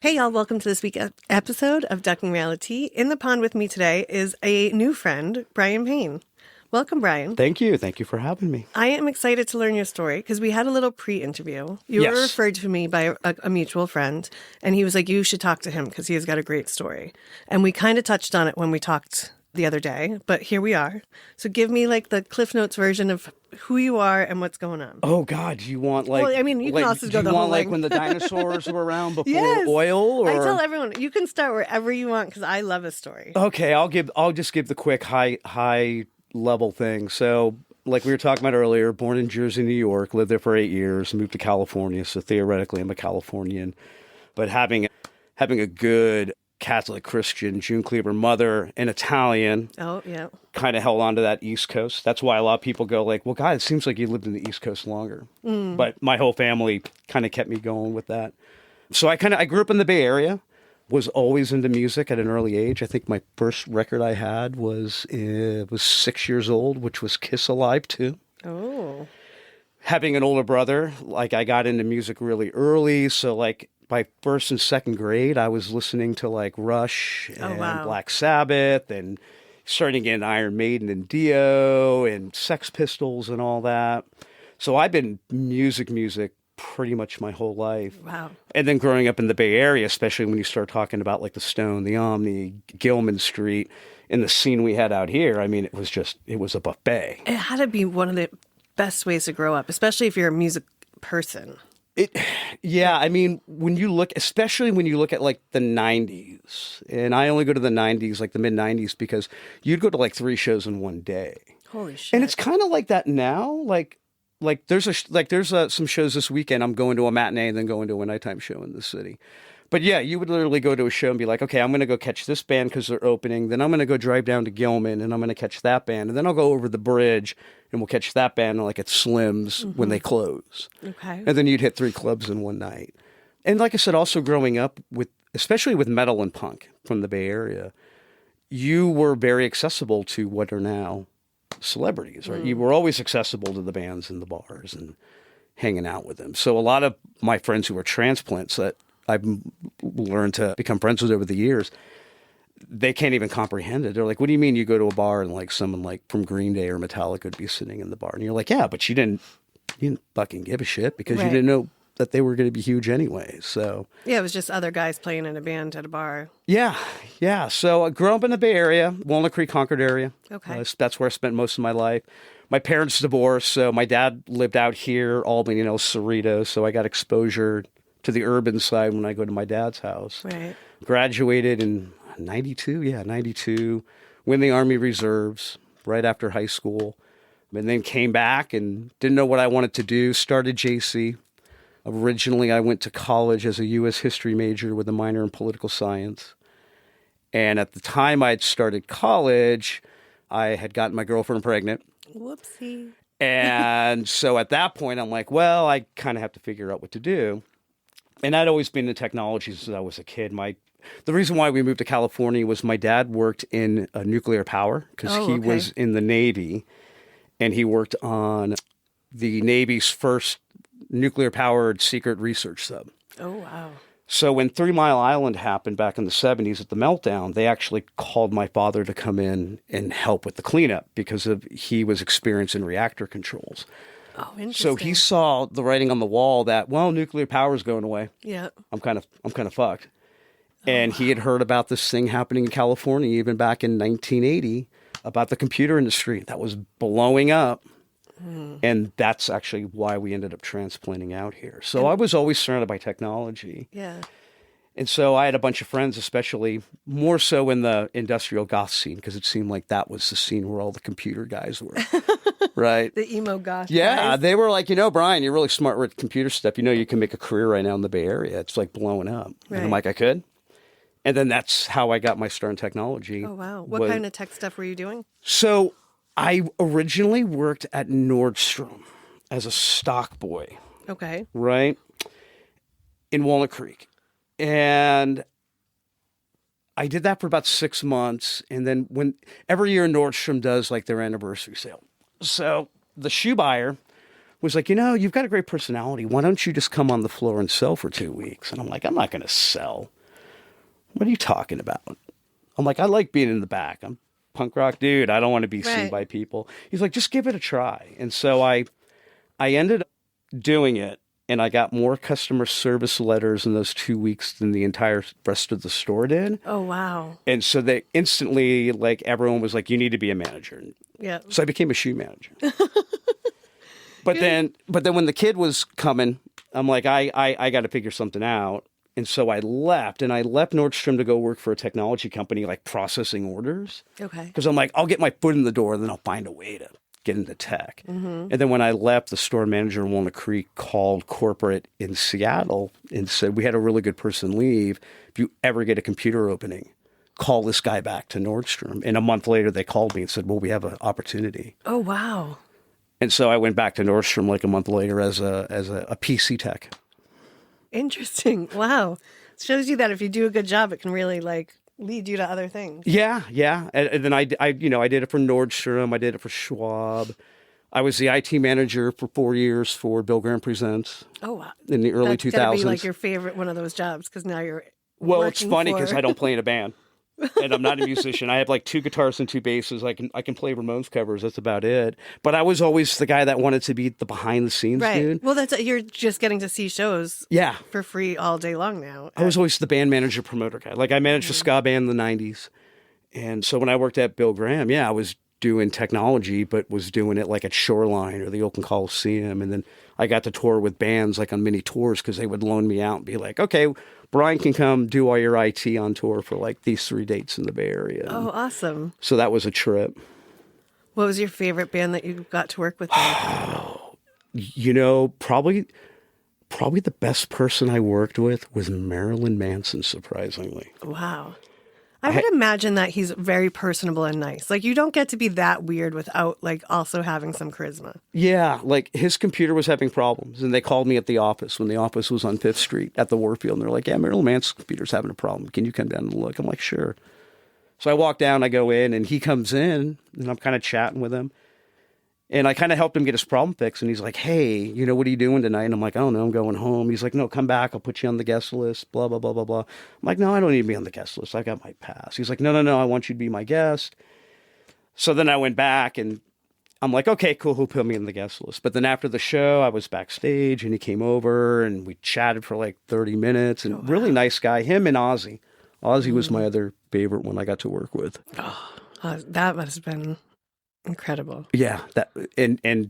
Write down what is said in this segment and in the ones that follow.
Hey, y'all, welcome to this week's episode of Ducking Reality. In the pond with me today is a new friend, Brian Paine. Welcome, Brian. Thank you. Thank you for having me. I am excited to learn your story because we had a little pre-interview. You were referred to me by a mutual friend, and he was like, you should talk to him because he has got a great story. And we kind of touched on it when we talked the other day, but here we are. So give me like the Cliff Notes version of who you are and what's going on. Oh God, you want like? Well, I mean, you can also go the whole. whole Like length. when the dinosaurs were around before Yes. oil? Or? I tell everyone you can start wherever you want because I love a story. Okay, I'll just give the quick high level thing. So, like we were talking about earlier, born in Jersey, New York, lived there for 8 years, moved to California. So theoretically, I'm a Californian, but having a good Catholic Christian June Cleaver mother and Italian. Oh, yeah. Kind of held on to that East Coast. That's why a lot of people go like, well, God, it seems like you lived in the East Coast longer. But my whole family kind of kept me going with that. So I grew up in the Bay Area, was always into music at an early age. I think my first record I had was 6 years old, which was Kiss Alive 2. Oh. Having an older brother, like I got into music really early. So like by first and second grade, I was listening to like Rush and Black Sabbath and starting to get into Iron Maiden and Dio and Sex Pistols and all that. So I've been music pretty much my whole life. Wow. And then growing up in the Bay Area, especially when you start talking about like the Stone, the Omni, Gilman Street, and the scene we had out here, I mean, it was a buffet. It had to be one of the best ways to grow up, especially if you're a music person. Yeah, I mean, especially when you look at like the 90s, and I only go to the 90s, like the mid 90s, because you'd go to like 3 shows in one day. Holy shit. And it's kind of like that now. Like there's some shows this weekend. I'm going to a matinee and then going to a nighttime show in the city. But yeah, you would literally go to a show and be like, okay, I'm going to go catch this band because they're opening. Then I'm going to go drive down to Gilman and I'm going to catch that band. And then I'll go over the bridge and we'll catch that band like at Slim's when they close. Okay. And then you'd hit 3 clubs in one night. And like I said, also growing up especially with metal and punk from the Bay Area, you were very accessible to what are now celebrities, right? You were always accessible to the bands and the bars and hanging out with them. So a lot of my friends who were transplants that I've learned to become friends with over the years, they can't even comprehend it. They're like, what do you mean you go to a bar and like someone like from Green Day or Metallica would be sitting in the bar? And you're like, yeah, but you didn't fucking give a shit because you didn't know that they were going to be huge anyway. So yeah, it was just other guys playing in a band at a bar. Yeah. So I grew up in the Bay Area, Walnut Creek, Concord area. Okay. That's where I spent most of my life. My parents divorced, so my dad lived out here, Albany, Cerritos. So I got exposure to the urban side when I go to my dad's house. Right. Graduated in 92, went in the Army Reserves right after high school, and then came back and didn't know what I wanted to do, started JC. Originally, I went to college as a U.S. history major with a minor in political science. And at the time I'd started college, I had gotten my girlfriend pregnant. Whoopsie. And so at that point, I'm like, well, I kind of have to figure out what to do. And I'd always been in technology since I was a kid. The reason why we moved to California was my dad worked in nuclear power because he was in the Navy, and he worked on the Navy's first nuclear-powered secret research sub. Oh, wow. So when 3 Mile Island happened back in the 70s at the meltdown, they actually called my father to come in and help with the cleanup because he was experienced in reactor controls. Oh, interesting. So he saw the writing on the wall that, well, nuclear power is going away. Yeah. I'm kind of fucked. And he had heard about this thing happening in California even back in 1980 about the computer industry that was blowing up. And that's actually why we ended up transplanting out here. So I was always surrounded by technology. Yeah. And so I had a bunch of friends, especially more so in the industrial goth scene, because it seemed like that was the scene where all the computer guys were. Right? The emo goth Yeah, guys. they were like, Brian, you're really smart with computer stuff. You can make a career right now in the Bay Area. It's like blowing up. Right. And I'm like, I could. And then that's how I got my start in technology. Oh, wow. What kind of tech stuff were you doing? So I originally worked at Nordstrom as a stock boy. Okay. Right? In Walnut Creek. And I did that for about 6 months. And then every year Nordstrom does like their anniversary sale. So the shoe buyer was like, you've got a great personality. Why don't you just come on the floor and sell for 2 weeks? And I'm like, I'm not going to sell. What are you talking about? I'm like, I like being in the back. I'm a punk rock dude. I don't want to be seen by people. He's like, just give it a try. And so I ended up doing it, and I got more customer service letters in those 2 weeks than the entire rest of the store did. Oh, wow. And so they instantly, like, everyone was like, you need to be a manager. Yeah. So I became a shoe manager. But then when the kid was coming, I'm like, I got to figure something out. And so I left Nordstrom to go work for a technology company, like processing orders. Okay. Because I'm like, I'll get my foot in the door, and then I'll find a way to get into tech. And then when I left, the store manager in Walnut Creek called corporate in Seattle and said, we had a really good person leave. If you ever get a computer opening, call this guy back to Nordstrom. And a month later, they called me and said, well, we have an opportunity. Oh, wow. And so I went back to Nordstrom like a month later as a PC tech. Interesting. Wow. It shows you that if you do a good job, it can really like lead you to other things. Yeah. And then I did it for Nordstrom. I did it for Schwab. I was the IT manager for 4 years for Bill Graham Presents. Oh, wow. In the early 2000s. That's gotta be like your favorite one of those jobs because now you're Well, it's funny because I don't play in a band. And I'm not a musician. I have like 2 guitars and 2 basses. I can play Ramones covers. That's about it. But I was always the guy that wanted to be the behind the scenes dude. Well, you're just getting to see shows for free all day long now. I was always the band manager promoter guy. Like I managed a ska band in the 90s. And so when I worked at Bill Graham, I was doing technology, but was doing it like at Shoreline or the Oakland Coliseum. And then I got to tour with bands like on mini tours because they would loan me out and be like, okay, Brian can come do all your IT on tour for like these 3 dates in the Bay Area. Oh, awesome. So that was a trip. What was your favorite band that you got to work with? Probably the best person I worked with was Marilyn Manson, surprisingly. Wow. I would imagine that he's very personable and nice. Like, you don't get to be that weird without, like, also having some charisma. Yeah, like, his computer was having problems, and they called me at the office when the office was on 5th Street at the Warfield, and they're like, yeah, Marilyn Manson's computer's having a problem. Can you come down and look? I'm like, sure. So I walk down, I go in, and he comes in, and I'm kind of chatting with him. And I kind of helped him get his problem fixed. And he's like, hey, what are you doing tonight? And I'm like, I don't know, I'm going home. He's like, no, come back. I'll put you on the guest list, blah, blah, blah, blah, blah. I'm like, no, I don't need to be on the guest list. I got my pass. He's like, no, I want you to be my guest. So then I went back and I'm like, okay, cool, he'll put me on the guest list. But then after the show, I was backstage and he came over and we chatted for like 30 minutes. And really nice guy, him and Ozzy. Ozzy was my other favorite one I got to work with. Oh, that must have been incredible. Yeah, that and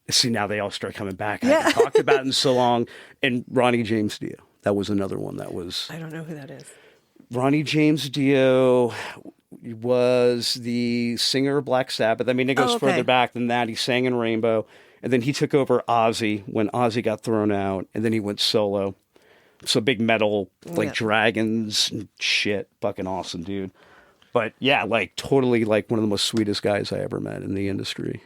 see now they all start coming back. I haven't talked about it in so long. And Ronnie James Dio, that was another one that was. I don't know who that is. Ronnie James Dio was the singer of Black Sabbath. I mean, it goes further back than that. He sang in Rainbow, and then he took over Ozzy when Ozzy got thrown out, and then he went solo. So big metal, like dragons and shit. Fucking awesome, dude. But yeah, like totally like one of the most sweetest guys I ever met in the industry.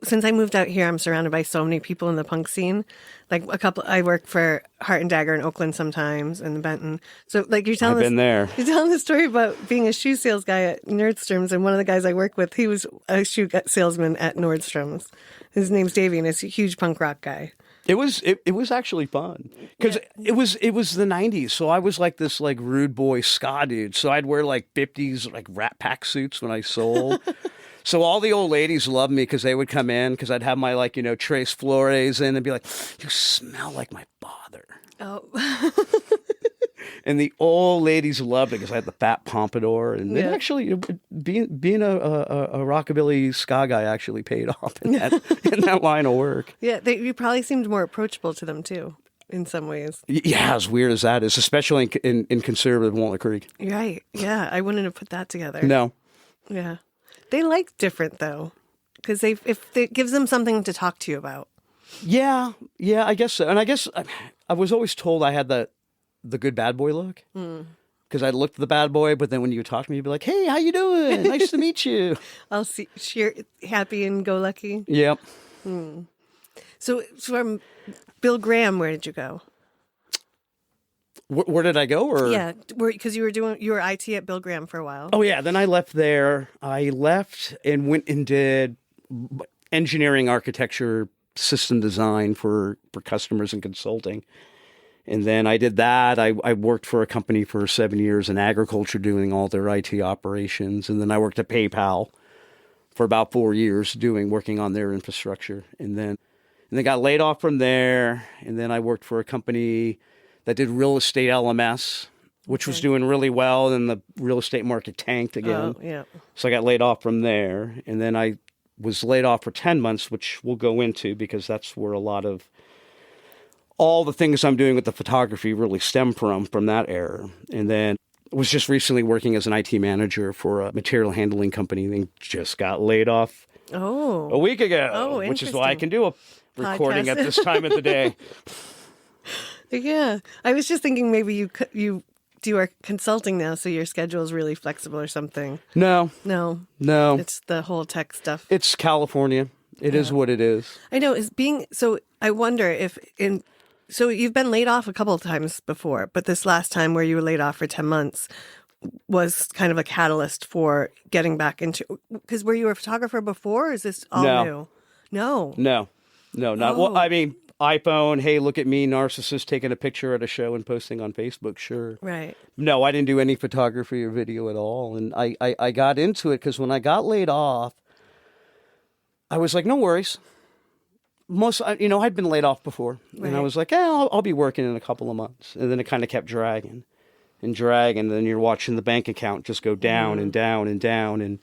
Since I moved out here, I'm surrounded by so many people in the punk scene. Like I work for Heart and Dagger in Oakland sometimes and Benton. So like you're telling You're telling the story about being a shoe sales guy at Nordstrom's, and one of the guys I work with, he was a shoe salesman at Nordstrom's. His name's Davey, and he's a huge punk rock guy. It was actually fun because it was the 90s. So I was like this like rude boy ska dude. So I'd wear like 50s like Rat Pack suits when I sold. So all the old ladies loved me because they would come in because I'd have my like, Tres Flores in and be like, you smell like my father. Oh. And the old ladies loved it because I had the fat pompadour. And it actually, being a rockabilly ska guy actually paid off in that line of work. Yeah, you probably seemed more approachable to them, too, in some ways. Yeah, as weird as that is, especially in conservative Walnut Creek. Right, yeah. I wouldn't have put that together. No. Yeah. They like different, though, because if it gives them something to talk to you about. Yeah, I guess so. And I guess I was always told I had the good bad boy look. Because I looked the bad boy, but then when you would talk to me, you'd be like, hey, how you doing? Nice to meet you. I'll see. You're happy and go lucky. Yep. So from Bill Graham, where did you go? Where did I go? Or yeah, because you were IT at Bill Graham for a while. Oh yeah, then I left there. I left and went and did engineering architecture system design for customers and consulting. And then I did that. I worked for a company for 7 years in agriculture doing all their IT operations. And then I worked at PayPal for about 4 years working on their infrastructure. And then got laid off from there. And then I worked for a company that did real estate LMS, which was doing really well. And then the real estate market tanked again. Oh, yeah. So I got laid off from there. And then I was laid off for 10 months, which we'll go into because that's where a lot of all the things I'm doing with the photography really stem from that era. And then was just recently working as an IT manager for a material handling company and just got laid off a week ago, which is why I can do a recording at this time of the day. Yeah. I was just thinking maybe you do our consulting now, so your schedule is really flexible or something. No. It's the whole tech stuff. It's California. It is what it is. I know. So I wonder if so you've been laid off a couple of times before, but this last time where you were laid off for 10 months was kind of a catalyst for getting back into, because were you a photographer before? Or is this all new? No, not well. I mean, iPhone, hey, look at me, narcissist, taking a picture at a show and posting on Facebook, sure. Right. No, I didn't do any photography or video at all. And I got into it because when I got laid off, I was like, no worries. I'd been laid off before. Right. And I was like, yeah, I'll be working in a couple of months. And then it kind of kept dragging. And then you're watching the bank account just go down and down and down. And,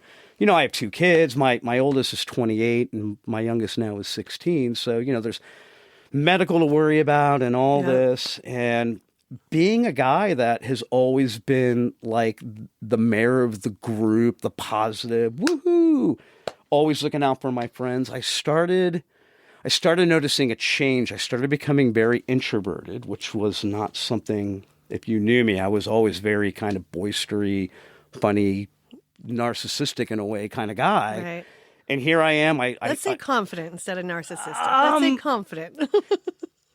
I have 2 kids. My oldest is 28 and my youngest now is 16. So, there's medical to worry about and all this. And being a guy that has always been like the mayor of the group, the positive, woohoo, always looking out for my friends, I started noticing a change. I started becoming very introverted, which was not something, if you knew me, I was always very kind of boistery, funny, narcissistic in a way kind of guy. Right. And here I am. Let's say confident instead of narcissistic. Let's say confident.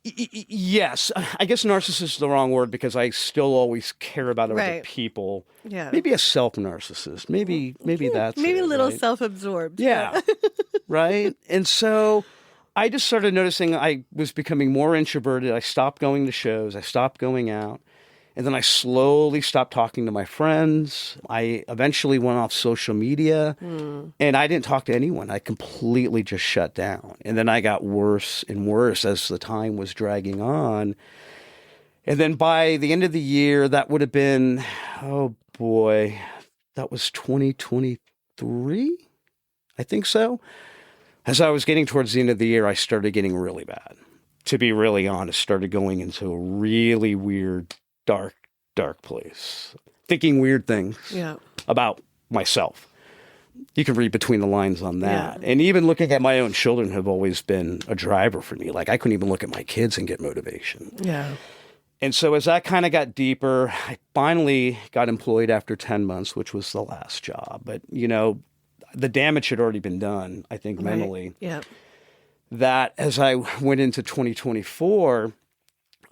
Yes. I guess narcissist is the wrong word because I still always care about other people. Yeah. Maybe a self-narcissist. Maybe that's maybe a little right? Self-absorbed. Yeah. Right? And so I just started noticing I was becoming more introverted. I stopped going to shows. I stopped going out. And then I slowly stopped talking to my friends. I eventually went off social media and I didn't talk to anyone. I completely just shut down. And then I got worse and worse as the time was dragging on. And then by the end of the year, that would have been, that was 2023? I think so. As I was getting towards the end of the year, I started getting really bad. To be really honest, started going into a really weird, dark place. Thinking weird things about myself. You can read between the lines on that. Yeah. And even looking at my own children have always been a driver for me. Like I couldn't even look at my kids and get motivation. Yeah. And so as that kind of got deeper, I finally got employed after 10 months, which was the last job. But, the damage had already been done, I think, mentally. Yeah. That as I went into 2024,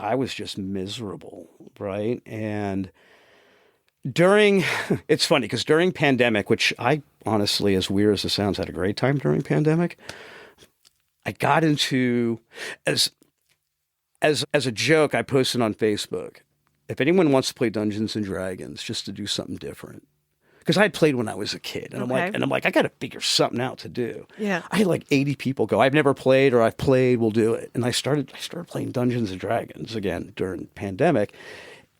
I was just miserable, right? And it's funny because during pandemic, which I honestly, as weird as it sounds, had a great time during pandemic. I got into, as a joke, I posted on Facebook, if anyone wants to play Dungeons and Dragons, just to do something different. Because I had played when I was a kid, and I'm like, I got to figure something out to do. Yeah, I had like 80 people go, I've never played, or I've played, we'll do it. And I started playing Dungeons and Dragons again during pandemic,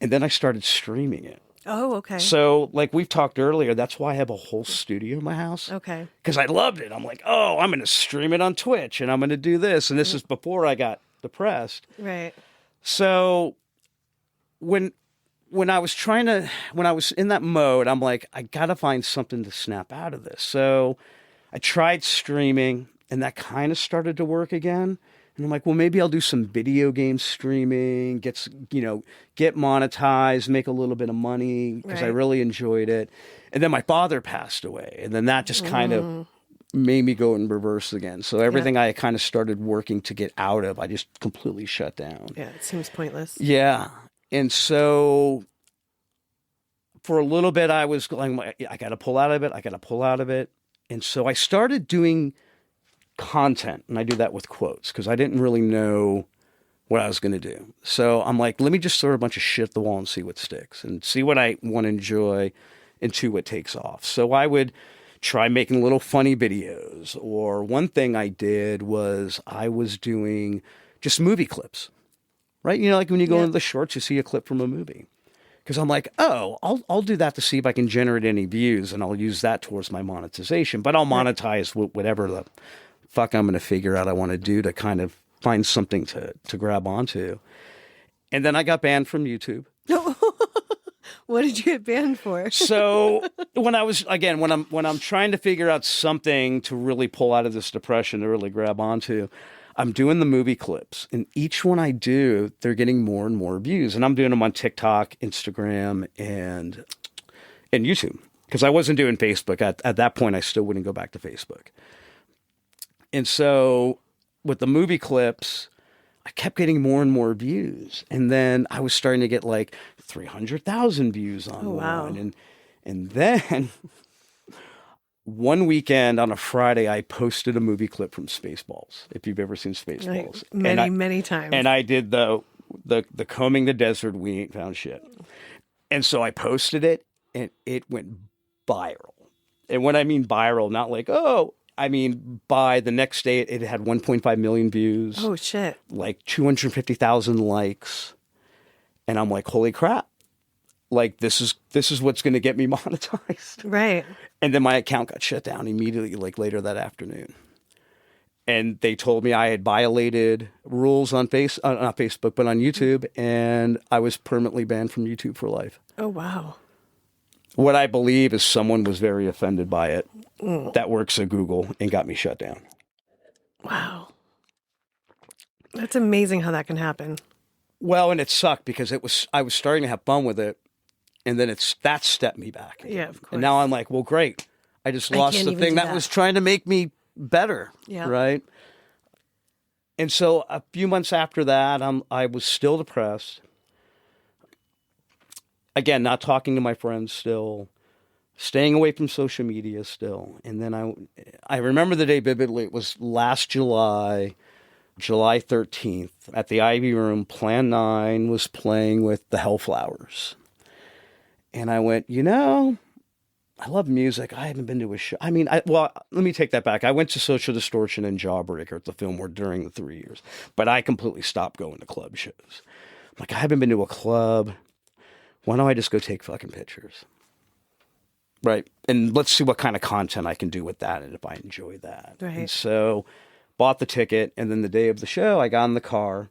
and then I started streaming it. Oh, okay. So, like we've talked earlier, that's why I have a whole studio in my house. Okay. Because I loved it. I'm like, I'm going to stream it on Twitch, and I'm going to do this, and this is before I got depressed. Right. So, when I was in that mode, I'm like, I got to find something to snap out of this. So I tried streaming and that kind of started to work again. And I'm like, well, maybe I'll do some video game streaming, get monetized, make a little bit of money because I really enjoyed it. And then my father passed away. And then that just kind of made me go in reverse again. So everything I kind of started working to get out of, I just completely shut down. Yeah, it seems pointless. Yeah. And so for a little bit, I was going, I got to pull out of it. And so I started doing content, and I do that with quotes because I didn't really know what I was going to do. So I'm like, let me just throw a bunch of shit at the wall and see what sticks and see what I want to enjoy and see what takes off. So I would try making little funny videos, or one thing I did was I was doing just movie clips, right? You know, like when you go into the shorts, you see a clip from a movie. Because I'm like, oh, I'll do that to see if I can generate any views, and I'll use that towards my monetization. But I'll monetize whatever the fuck I'm going to figure out I want to do to kind of find something to grab onto. And then I got banned from YouTube. What did you get banned for? So when I'm trying to figure out something to really pull out of this depression to really grab onto, I'm doing the movie clips, and each one I do, they're getting more and more views. And I'm doing them on TikTok, Instagram, and YouTube, because I wasn't doing Facebook. At that point, I still wouldn't go back to Facebook. And so with the movie clips, I kept getting more and more views. And then I was starting to get like 300,000 views on one. Wow. And then one weekend on a Friday, I posted a movie clip from Spaceballs, if you've ever seen Spaceballs. Many times. And I did the combing the desert, we ain't found shit. And so I posted it, and it went viral. And when I mean viral, not like, I mean, by the next day, it had 1.5 million views. Oh, shit. Like 250,000 likes. And I'm like, holy crap. Like, this is what's going to get me monetized. Right. And then my account got shut down immediately, like later that afternoon. And they told me I had violated rules on not Facebook, but on YouTube. And I was permanently banned from YouTube for life. Oh, wow. What I believe is someone was very offended by it that works at Google and got me shut down. Wow. That's amazing how that can happen. Well, and it sucked because I was starting to have fun with it, and then that stepped me back. Yeah, of course. And now I'm like, well, great. I just lost the thing that was trying to make me better. Yeah. Right? And so a few months after that, I was still depressed. Again, not talking to my friends still, staying away from social media still. And then I remember the day vividly. It was last July 13th, at the Ivy Room. Plan 9 was playing with the Hellflowers. And I went, I love music. I haven't been to a show. I mean, let me take that back. I went to Social Distortion and Jawbreaker at the Fillmore during the 3 years, but I completely stopped going to club shows. I'm like, I haven't been to a club. Why don't I just go take fucking pictures? Right. And let's see what kind of content I can do with that and if I enjoy that. Right. And so bought the ticket. And then the day of the show, I got in the car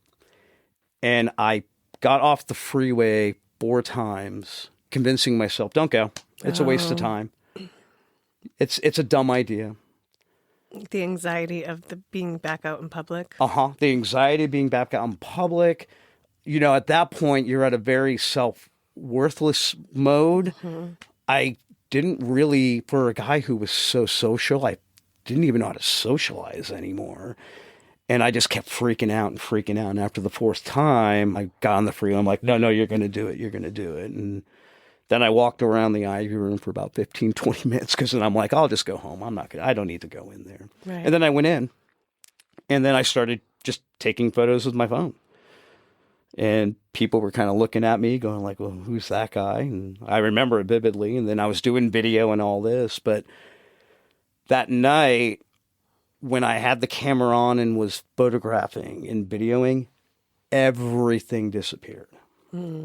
and I got off the freeway 4 times, convincing myself, don't go. It's a waste of time. It's a dumb idea. The anxiety of being back out in public. The anxiety of being back out in public. At that point, you're at a very worthless mode. Mm-hmm. I didn't really, for a guy who was so social, I didn't even know how to socialize anymore. And I just kept freaking out. And after the 4th time, I got on the freeway. I'm like, no, you're going to do it. You're going to do it. And then I walked around the Ivy Room for about 15, 20 minutes because then I'm like, I'll just go home. I don't need to go in there. Right. And then I went in and then I started just taking photos with my phone. And people were kind of looking at me going like, well, who's that guy? And I remember it vividly. And then I was doing video and all this. But that night when I had the camera on and was photographing and videoing, everything disappeared.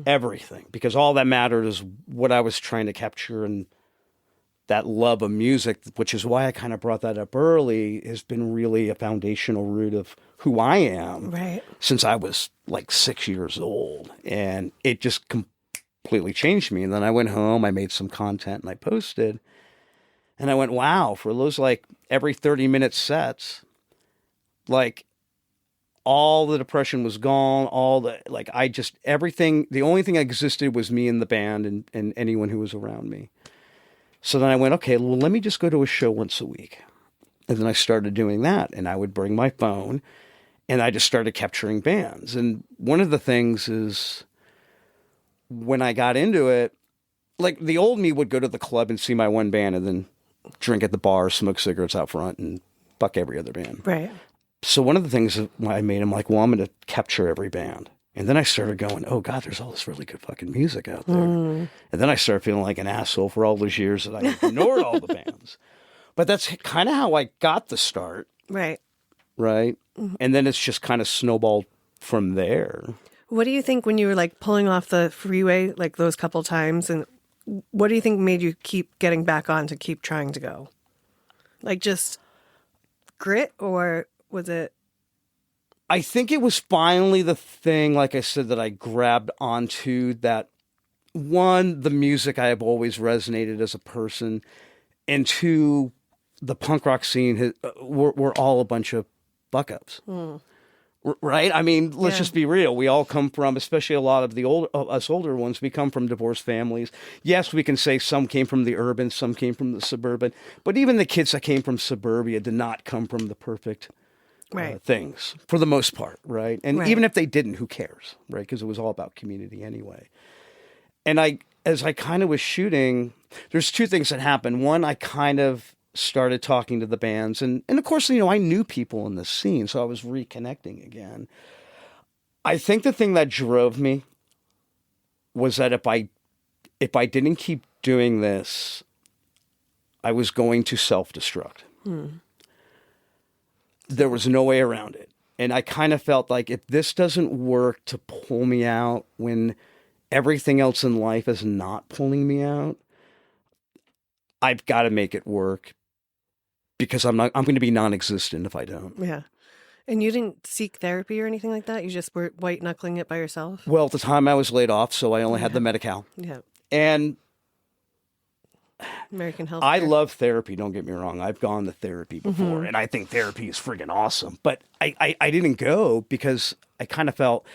Everything. Because all that mattered is what I was trying to capture, and that love of music, which is why I kind of brought that up early, has been really a foundational root of who I am since I was like 6 years old. And it just completely changed me. And then I went home, I made some content and I posted. And I went, wow, for those like every 30-minute sets, like all the depression was gone. Everything, the only thing that existed was me and the band and anyone who was around me. So then I went, okay, well, let me just go to a show once a week. And then I started doing that. And I would bring my phone and I just started capturing bands. And one of the things is when I got into it, like the old me would go to the club and see my one band and then drink at the bar, smoke cigarettes out front and fuck every other band. Right. So one of the things that I made, I'm like, well, I'm going to capture every band. And then I started going, oh God, there's all this really good fucking music out there. And then I started feeling like an asshole for all those years that I ignored all the bands. But that's kind of how I got the start. Right. Right. And then it's just kind of snowballed from there. What do you think when you were like pulling off the freeway, like those couple times, and what do you think made you keep getting back on to keep trying to go? Like just grit, or was it? I think it was finally the thing, like I said, that I grabbed onto, that one, the music I have always resonated as a person, and two, the punk rock scene, we're all a bunch of buck-ups. Right? I mean, let's just be real. We all come from, especially a lot of the us older ones, we come from divorced families. Yes, we can say some came from the urban, some came from the suburban, but even the kids that came from suburbia did not come from the perfect things for the most part, right? And even if they didn't, who cares, right? Because it was all about community anyway. And as I kind of was shooting, there's two things that happened. One, I kind of started talking to the bands, and of course, you know, I knew people in the scene, so I was reconnecting again. I think the thing that drove me was that if I didn't keep doing this, I was going to self-destruct. There was no way around it. And I kind of felt like if this doesn't work to pull me out when everything else in life is not pulling me out, I've got to make it work, because I'm going to be non-existent if I don't. Yeah. And you didn't seek therapy or anything like that? You just were white knuckling it by yourself? Well, at the time I was laid off, so I only had the Medi-Cal. Yeah. And American health. I love therapy, don't get me wrong. I've gone to therapy before, and I think therapy is friggin' awesome. But I didn't go because I kind of felt,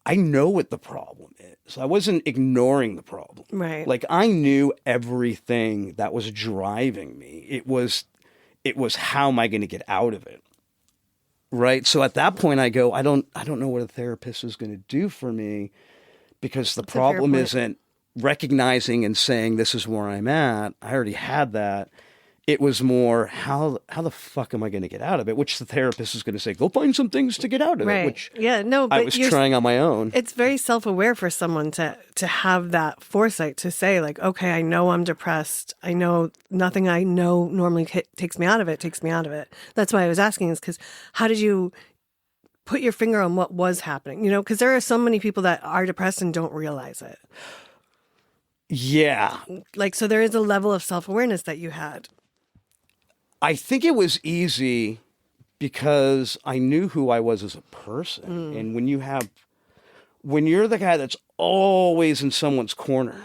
I know what the problem is. I wasn't ignoring the problem. Right. Like, I knew everything that was driving me. It was how am I going to get out of it? Right. So at that point I go, I don't know what a therapist is going to do for me, because the problem isn't recognizing and saying this is where I'm at. I already had that. It was more, how the fuck am I going to get out of it? Which the therapist is going to say, go find some things to get out of it. Which but I was trying on my own. It's very self-aware for someone to have that foresight to say, like, okay, I know I'm depressed. I know nothing I know normally takes me out of it. That's why I was asking, is because how did you put your finger on what was happening? You know, because there are so many people that are depressed and don't realize it. Yeah. Like, so there is a level of self-awareness that you had. I think it was easy because I knew who I was as a person. And when you're the guy that's always in someone's corner,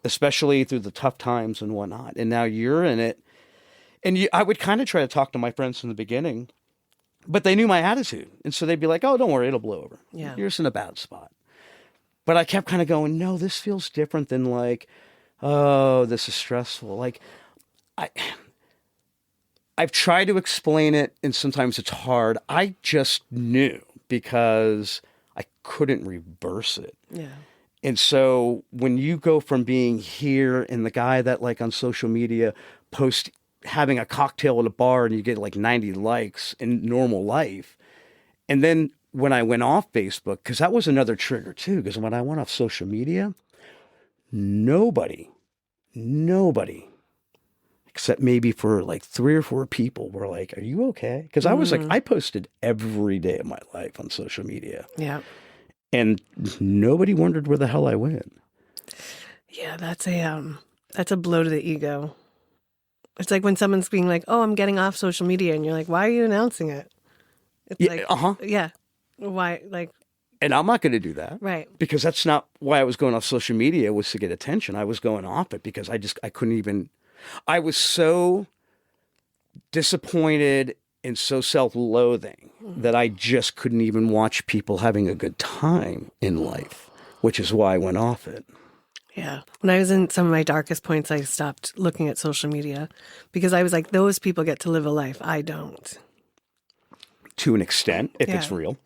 especially through the tough times and whatnot, and now you're in it, and I would kind of try to talk to my friends in the beginning, but they knew my attitude. And so they'd be like, oh, don't worry, it'll blow over. Yeah. You're just in a bad spot. But I kept kind of going, no, this feels different than like, oh, this is stressful. Like, I've tried to explain it, and sometimes it's hard. I just knew, because I couldn't reverse it. Yeah. And so when you go from being here and the guy that, like, on social media posts having a cocktail at a bar and you get like 90 likes in normal life, and then when I went off Facebook, because that was another trigger too, because when I went off social media, nobody, except maybe for like 3 or 4 people, were like, are you okay? Because I was like, I posted every day of my life on social media. Yeah. And nobody wondered where the hell I went. Yeah, that's a blow to the ego. It's like when someone's being like, oh, I'm getting off social media, and you're like, why are you announcing it? It's yeah. Why? Like, and I'm not going to do that. Right. Because that's not why I was going off social media, was to get attention. I was going off it because I couldn't even, I was so disappointed and so self-loathing that I just couldn't even watch people having a good time in life, which is why I went off it. Yeah. When I was in some of my darkest points, I stopped looking at social media because I was like, those people get to live a life. I don't. To an extent, if it's real.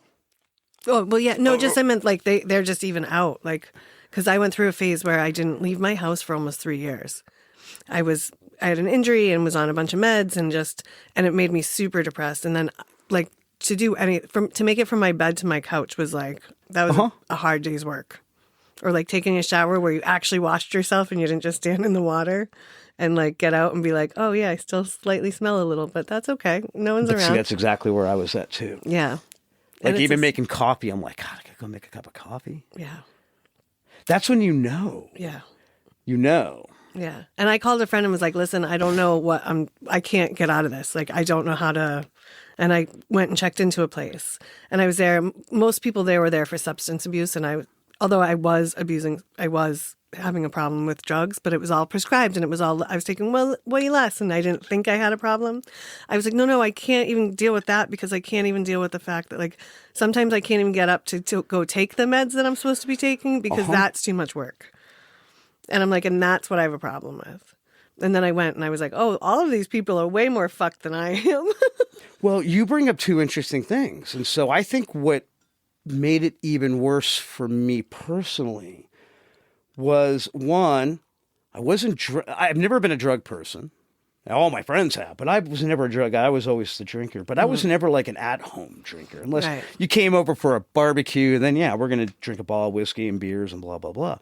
Oh, well, yeah. No, just I meant like they're just even out. Like, because I went through a phase where I didn't leave my house for almost 3 years. I was I had an injury and was on a bunch of meds and it made me super depressed. And then like to make it from my bed to my couch was like, that was a hard day's work. Or like taking a shower where you actually washed yourself and you didn't just stand in the water and like get out and be like, oh yeah, I still slightly smell a little, but that's okay. No one's around. See, that's exactly where I was at too. Yeah. Like even making coffee, I'm like, God, I gotta go make a cup of coffee. Yeah. That's when you know. Yeah. You know. Yeah. And I called a friend and was like, listen, I don't know I can't get out of this. Like, I don't know how to. And I went and checked into a place and I was there. Most people there were there for substance abuse. And although I was having a problem with drugs, but it was all prescribed and I was taking way less and I didn't think I had a problem. I was like, no, I can't even deal with that because I can't even deal with the fact that like sometimes I can't even get up to go take the meds that I'm supposed to be taking because that's too much work. And I'm like, and that's what I have a problem with. And then I went and I was like, oh, all of these people are way more fucked than I am. Well, you bring up two interesting things. And so I think what made it even worse for me personally was one, I've never been a drug person. All my friends have, but I was never a drug guy. I was always the drinker, but I was never like an at-home drinker unless you came over for a barbecue. Then we're going to drink a bottle of whiskey and beers and blah, blah, blah.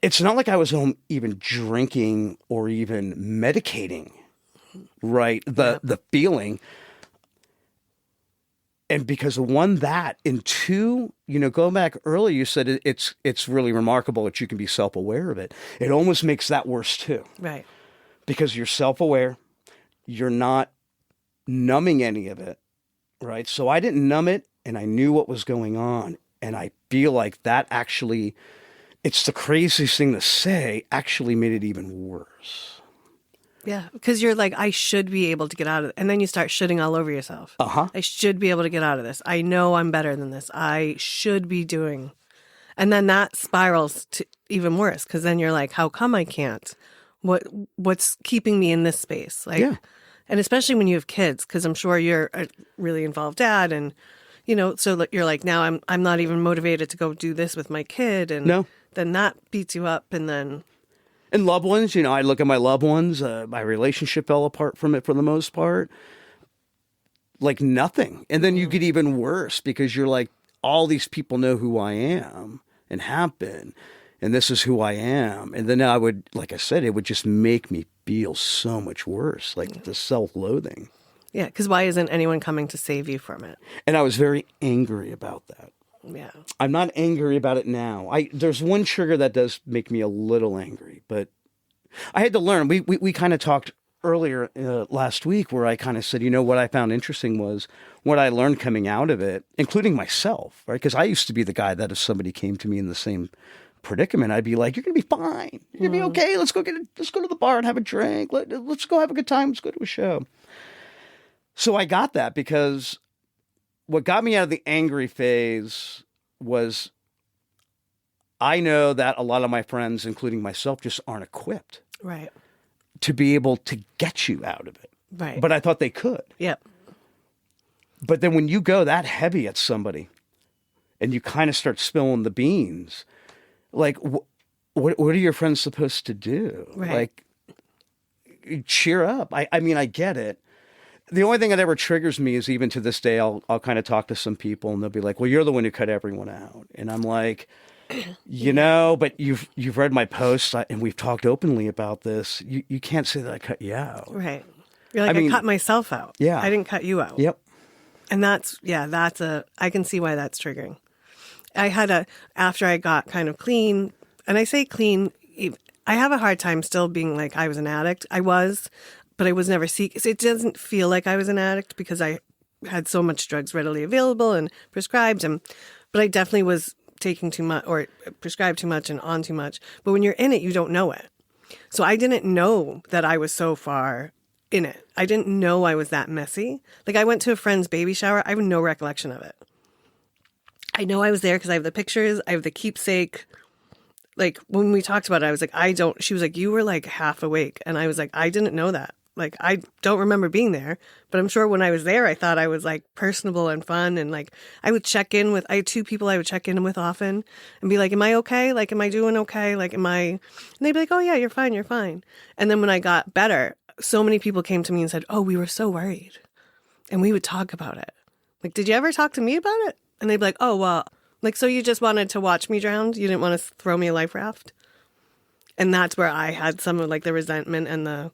It's not like I was home even drinking or even medicating, right? The feeling. And because of one, that, and two, going back earlier, you said it's really remarkable that you can be self-aware of it. It almost makes that worse too. Right. Because you're self-aware, you're not numbing any of it, right? So I didn't numb it and I knew what was going on. And I feel like that actually, it's the craziest thing to say, actually made it even worse. Yeah, because you're like, I should be able to get out of it. And then you start shitting all over yourself. I should be able to get out of this. I know I'm better than this. I should be doing. And then that spirals to even worse because then you're like, how come I can't? What's keeping me in this space? Like, and especially when you have kids, because I'm sure you're a really involved dad. And, so you're like, now I'm not even motivated to go do this with my kid. And then that beats you up and then... And loved ones, I look at my loved ones, my relationship fell apart from it for the most part. Like nothing. And then you get even worse because you're like, all these people know who I am and have been. And this is who I am. And then I would, like I said, it would just make me feel so much worse, like the self-loathing. Yeah, because why isn't anyone coming to save you from it? And I was very angry about that. Yeah. I'm not angry about it now. There's one trigger that does make me a little angry, but I had to learn. We kind of talked earlier last week where I kind of said, what I found interesting was what I learned coming out of it, including myself, right? Because I used to be the guy that if somebody came to me in the same predicament, I'd be like, you're going to be fine. You're going to be okay. Let's go to the bar and have a drink. Let's go have a good time. Let's go to a show. So I got that because what got me out of the angry phase was I know that a lot of my friends, including myself, just aren't equipped to be able to get you out of it. Right. But I thought they could. Yep. But then when you go that heavy at somebody and you kind of start spilling the beans, like, what are your friends supposed to do? Right. Like, cheer up. I mean, I get it. The only thing that ever triggers me is even to this day, I'll kind of talk to some people and they'll be like, well, you're the one who cut everyone out. And I'm like, but you've read my posts and we've talked openly about this. You can't say that I cut you out. Right. You're like, I cut myself out. Yeah. I didn't cut you out. Yep. And I can see why that's triggering. After I got kind of clean, and I say clean, I have a hard time still being like I was an addict. I was, but I was never seeking. It doesn't feel like I was an addict because I had so much drugs readily available and prescribed, but I definitely was taking too much or prescribed too much and on too much. But when you're in it, you don't know it. So I didn't know that I was so far in it. I didn't know I was that messy. Like I went to a friend's baby shower. I have no recollection of it. I know I was there because I have the pictures. I have the keepsake. Like when we talked about it, I was like, she was like, you were like half awake. And I was like, I didn't know that. Like, I don't remember being there, but I'm sure when I was there, I thought I was like personable and fun. And like, I had 2 people I would check in with often and be like, am I okay? Like, am I doing okay? Like, and they'd be like, oh yeah, you're fine. You're fine. And then when I got better, so many people came to me and said, oh, we were so worried. And we would talk about it. Like, did you ever talk to me about it? And they'd be like, oh, well, like, so you just wanted to watch me drown? You didn't want to throw me a life raft? And that's where I had some of like the resentment and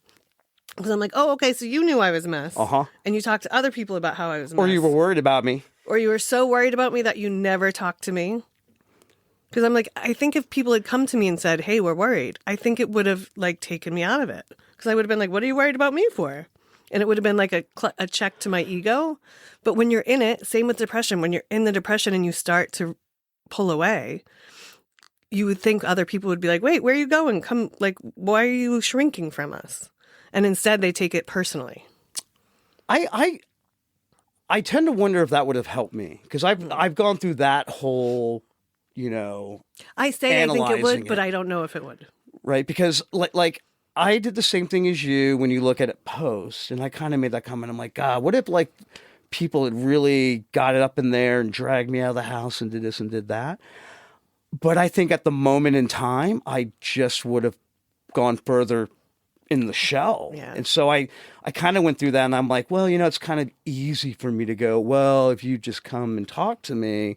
because I'm like, oh, okay, so you knew I was a mess. And you talked to other people about how I was a mess. Or you were worried about me. Or you were so worried about me that you never talked to me. Because I'm like, I think if people had come to me and said, hey, we're worried, I think it would have like taken me out of it. Because I would have been like, what are you worried about me for? And it would have been like a check to my ego. But when you're in it, same with depression, when you're in the depression and you start to pull away, you would think other people would be like, wait, where are you going? Come, like, why are you shrinking from us? And instead they take it personally. I tend to wonder if that would have helped me because I've gone through that whole, I say I think it would, but I don't know if it would. Right, because like I did the same thing as you when you look at it post, and I kind of made that comment. I'm like, God, what if like people had really got it up in there and dragged me out of the house and did this and did that? But I think at the moment in time, I just would have gone further in the shell. Yeah. And so I kind of went through that and I'm like, well, it's kind of easy for me to go, well, if you just come and talk to me,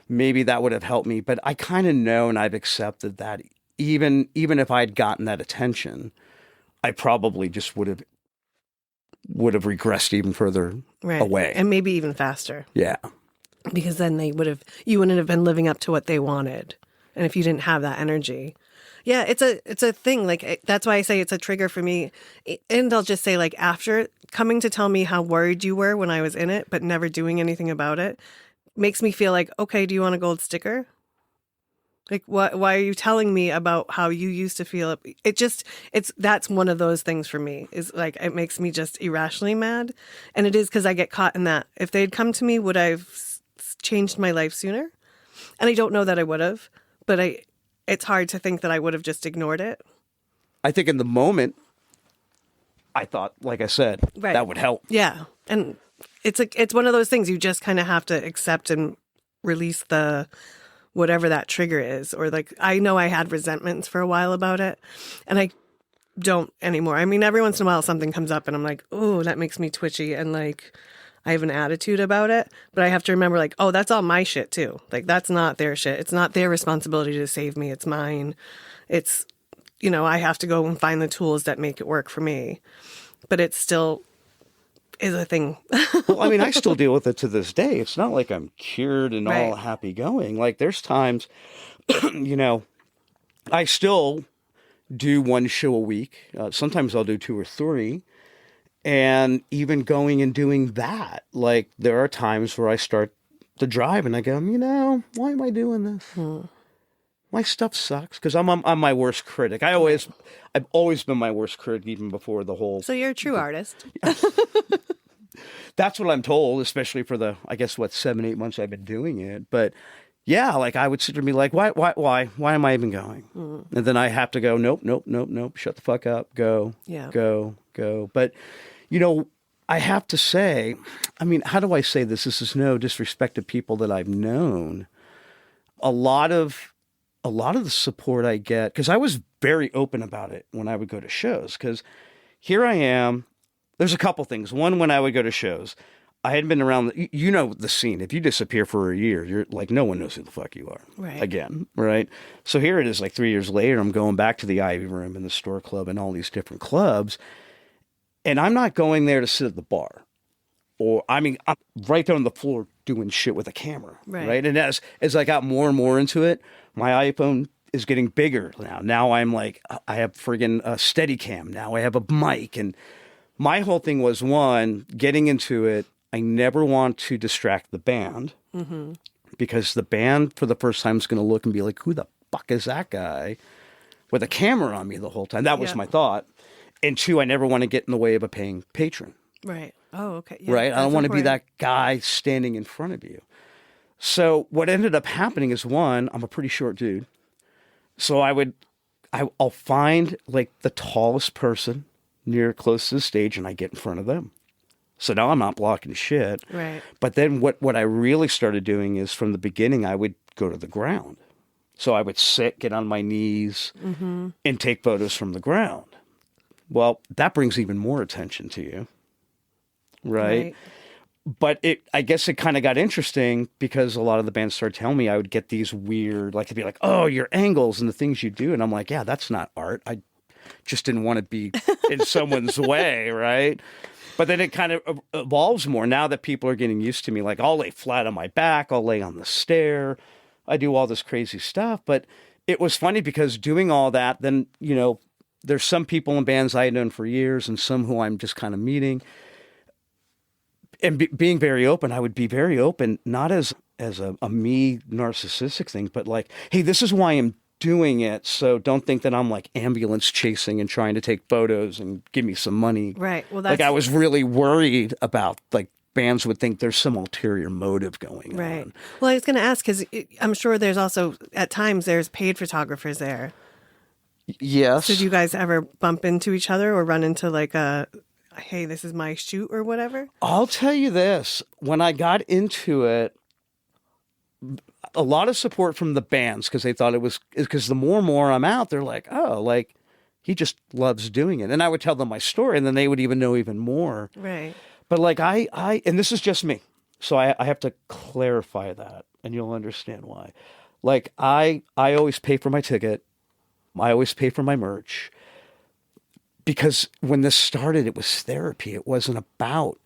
maybe that would have helped me. But I kind of know and I've accepted that even if I'd gotten that attention, I probably just would have regressed even further away. And maybe even faster. Yeah. Because then you wouldn't have been living up to what they wanted. And if you didn't have that energy. Yeah, it's a thing. Like, that's why I say it's a trigger for me. And I'll just say, like, after coming to tell me how worried you were when I was in it, but never doing anything about it, makes me feel like, okay, do you want a gold sticker? Like, why are you telling me about how you used to feel? That's one of those things for me, is like, it makes me just irrationally mad. And it is because I get caught in that. If they'd come to me, would I have changed my life sooner? And I don't know that I would have, but it's hard to think that I would have just ignored it. I think in the moment, I thought, like I said, that would help. Yeah. And it's one of those things you just kind of have to accept and release the whatever that trigger is. Or like, I know I had resentments for a while about it and I don't anymore. I mean, every once in a while something comes up and I'm like, oh, that makes me twitchy. And like, I have an attitude about it, but I have to remember like, oh, that's all my shit too. Like, that's not their shit. It's not their responsibility to save me. It's mine. It's, I have to go and find the tools that make it work for me, but it still is a thing. Well, I mean, I still deal with it to this day. It's not like I'm cured and all happy going. Like, there's times, I still do one show a week. Sometimes I'll do 2 or 3. And even going and doing that, like, there are times where I start the drive and I go, why am I doing this? My stuff sucks. Because I'm my worst critic. I've always been my worst critic, even before the whole. So you're a true artist. That's what I'm told, especially for the, 7-8 months I've been doing it. But yeah, like, I would sit there and be like, why am I even going? And then I have to go, nope, shut the fuck up, go, go. But I have to say, I mean, how do I say this? This is no disrespect to people that I've known. A lot of the support I get, because I was very open about it when I would go to shows, because here I am. There's a couple things. One, when I would go to shows, I had been around, the scene. If you disappear for a year, you're like, no one knows who the fuck you are. Right. Again, right? So here it is, like 3 years later, I'm going back to the Ivy Room and the Store Club and all these different clubs. And I'm not going there to sit at the bar. I'm right there on the floor doing shit with a camera. Right? And as I got more and more into it, my iPhone is getting bigger now. Now I'm like, I have friggin' a Steadicam. Now I have a mic. And my whole thing was, one, getting into it, I never want to distract the band. Mm-hmm. Because the band, for the first time, is going to look and be like, who the fuck is that guy with a camera on me the whole time? That was my thought. And 2, I never want to get in the way of a paying patron. Right. Oh, okay. Yeah, right? I don't want to be that guy standing in front of you. So what ended up happening is, one, I'm a pretty short dude. So I'll find like the tallest person near close to the stage and I get in front of them. So now I'm not blocking shit. Right. But then what I really started doing is from the beginning, I would go to the ground. So I would sit, get on my knees, and take photos from the ground. Well, that brings even more attention to you. Right. But I guess it kind of got interesting because a lot of the bands started telling me I would get these weird, like, to be like, oh, your angles and the things you do. And I'm like, yeah, that's not art. I just didn't want to be in someone's way. Right. But then it kind of evolves more now that people are getting used to me. Like, I'll lay flat on my back. I'll lay on the stair. I do all this crazy stuff. But it was funny because doing all that, then, there's some people in bands I had known for years and some who I'm just kind of meeting. And being very open, I would be very open, not as a me narcissistic thing, but like, hey, this is why I'm doing it. So don't think that I'm like ambulance chasing and trying to take photos and give me some money. Right. Well, like I was really worried about like bands would think there's some ulterior motive going on. Well, I was going to ask because I'm sure there's also at times there's paid photographers there. Yes. So do you guys ever bump into each other or run into like hey, this is my shoot or whatever? I'll tell you this. When I got into it, a lot of support from the bands because they thought it was because the more and more I'm out, they're like, oh, like he just loves doing it. And I would tell them my story and then they would even know even more. Right. But like I and this is just me. So I have to clarify that and you'll understand why. Like I always pay for my ticket. I always pay for my merch. Because when this started, it was therapy. It wasn't about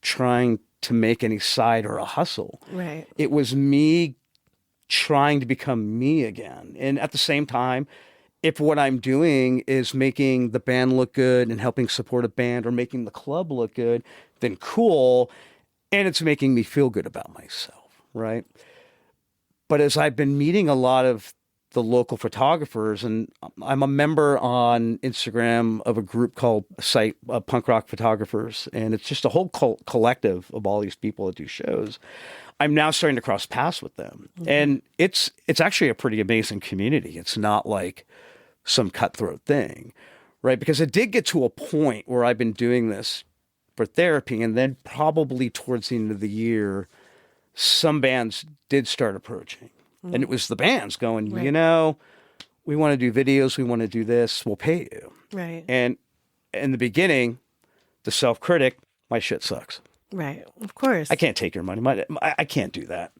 trying to make any side or a hustle. Right. It was me trying to become me again. And at the same time, if what I'm doing is making the band look good and helping support a band or making the club look good, then cool. And it's making me feel good about myself, right? But as I've been meeting a lot of the local photographers, and I'm a member on Instagram of a group called Site Punk Rock Photographers, and it's just a whole collective of all these people that do shows. I'm now starting to cross paths with them, and it's actually a pretty amazing community. It's not like some cutthroat thing, right? Because it did get to a point where I've been doing this for therapy, and then probably towards the end of the year, some bands did start approaching. And it was the bands going, we want to do videos. We want to do this. We'll pay you. Right. And in the beginning, the self-critic, my shit sucks. Right. Of course. I can't take your money. I can't do that.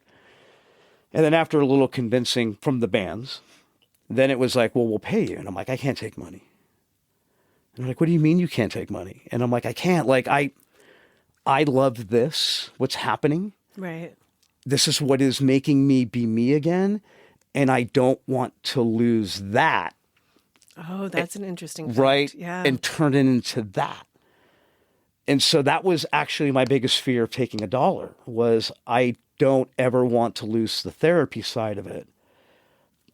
And then after a little convincing from the bands, then it was like, well, we'll pay you. And I'm like, I can't take money. And they're like, what do you mean you can't take money? And I'm like, I can't. Like, I love this, what's happening. Right. This is what is making me be me again. And I don't want to lose that. Oh, that's an interesting fact. Right? Yeah. And turn it into that. And so that was actually my biggest fear of taking $1 was I don't ever want to lose the therapy side of it.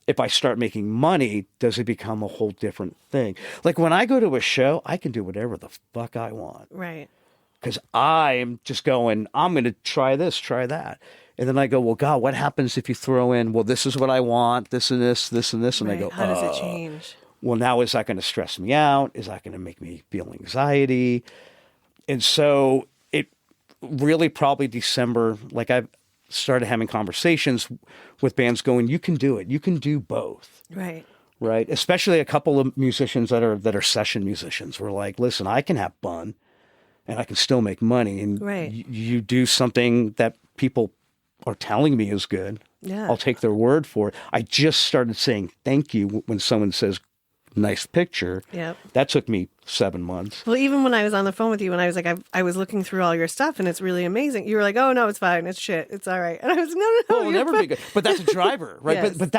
If I start making money, does it become a whole different thing? Like when I go to a show, I can do whatever the fuck I want. Right. Because I'm just going, I'm going to try this, try that. And then I go, well, God, what happens if you throw in, well, this is what I want, this and this, this and this. And right. I go, how does it change? Well, now is that going to stress me out? Is that going to make me feel anxiety? And so it really probably December, like I've started having conversations with bands going, you can do it. You can do both. Right. Right. Especially a couple of musicians that are session musicians were like, listen, I can have fun and I can still make money. And right. you do something that people are telling me is good. Yeah. I'll take their word for it. I just started saying thank you when someone says nice picture. Yep. That took me 7 months. Well, even when I was on the phone with you and I was like, I was looking through all your stuff and it's really amazing. You were like, oh no, it's fine. It's shit. It's all right. And I was like, no, Well, it'll never be good. But that's a driver, right? Yes. But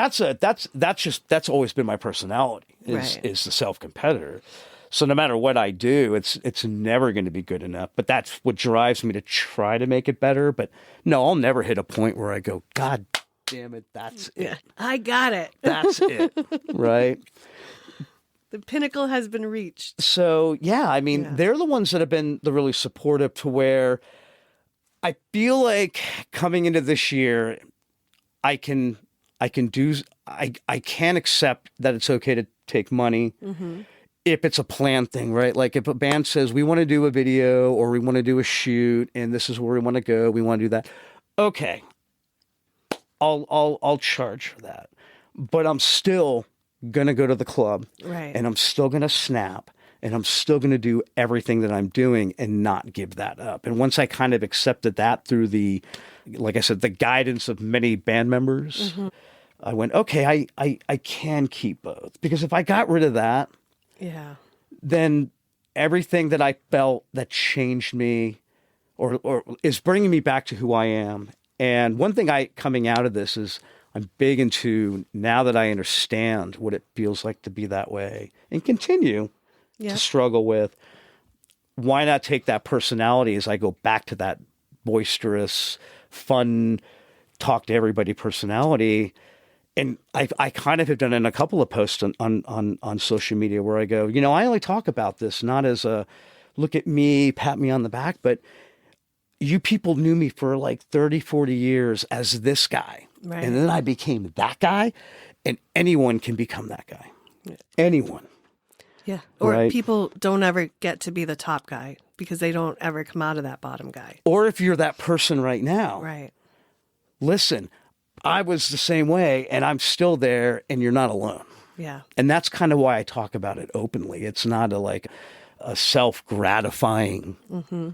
that's always been my personality is the self-competitor. So no matter what I do, it's never going to be good enough. But that's what drives me to try to make it better. But no, I'll never hit a point where I go, God damn it, that's it. Yeah, I got it. That's it, right? The pinnacle has been reached. So yeah, I mean, they're the ones that have been the really supportive to where I feel like coming into this year, I can accept that it's okay to take money. Mm-hmm. if it's a planned thing, right? Like if a band says we want to do a video or we want to do a shoot and this is where we want to go, we want to do that. Okay. I'll charge for that. But I'm still going to go to the club, right? And I'm still going to snap, and I'm still going to do everything that I'm doing and not give that up. And once I kind of accepted that through the, like I said, the guidance of many band members, I went, okay, I can keep both. Because if I got rid of that, then everything that I felt that changed me or is bringing me back to who I am. And one thing coming out of this is I'm big into, now that I understand what it feels like to be that way and continue to struggle with, why not take that personality as I go back to that boisterous, fun, talk to everybody personality. And I kind of have done it in a couple of posts on social media where I go, I only talk about this not as a look at me, pat me on the back, but you people knew me for like 30, 40 years as this guy. Right. And then I became that guy, and anyone can become that guy. Yeah. Anyone. Yeah. Or people don't ever get to be the top guy because they don't ever come out of that bottom guy. Or if you're that person right now. Right. Listen, I was the same way, and I'm still there, and you're not alone. Yeah. And that's kind of why I talk about it openly. It's not a self-gratifying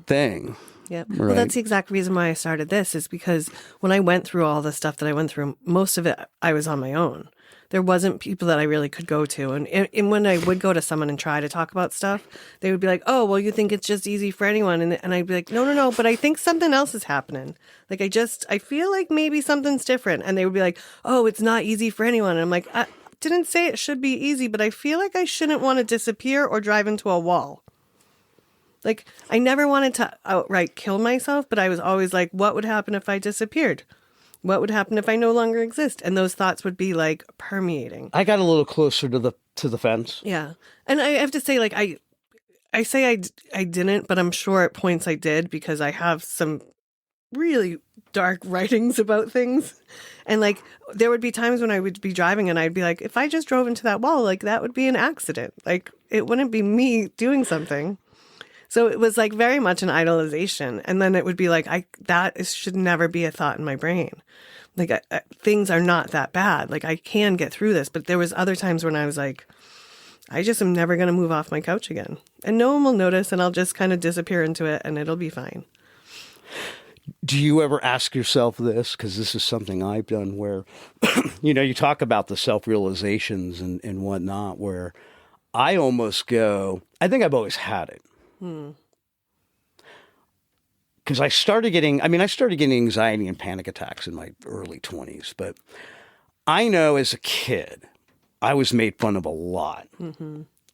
thing. Yeah. Right. Well, that's the exact reason why I started this, is because when I went through all the stuff that I went through, most of it I was on my own. There wasn't people that I really could go to. And when I would go to someone and try to talk about stuff, they would be like, oh, well, you think it's just easy for anyone. And I'd be like, no, but I think something else is happening. Like, I feel like maybe something's different. And they would be like, oh, it's not easy for anyone. And I'm like, I didn't say it should be easy, but I feel like I shouldn't want to disappear or drive into a wall. Like, I never wanted to outright kill myself, but I was always like, what would happen if I disappeared? What would happen if I no longer exist? And those thoughts would be like permeating. I got a little closer to the fence. Yeah. And I have to say, like, I say I didn't, but I'm sure at points I did, because I have some really dark writings about things. And like, there would be times when I would be driving and I'd be like, if I just drove into that wall, like, that would be an accident. Like, it wouldn't be me doing something. So it was like very much an idolization. And then it would be like, should never be a thought in my brain. Like, things are not that bad. Like, I can get through this. But there was other times when I was like, I just am never going to move off my couch again. And no one will notice, and I'll just kind of disappear into it, and it'll be fine. Do you ever ask yourself this? Because this is something I've done where, you talk about the self-realizations and whatnot, where I almost go, I think I've always had it. Because I started getting anxiety and panic attacks in my early 20s. But I know as a kid, I was made fun of a lot,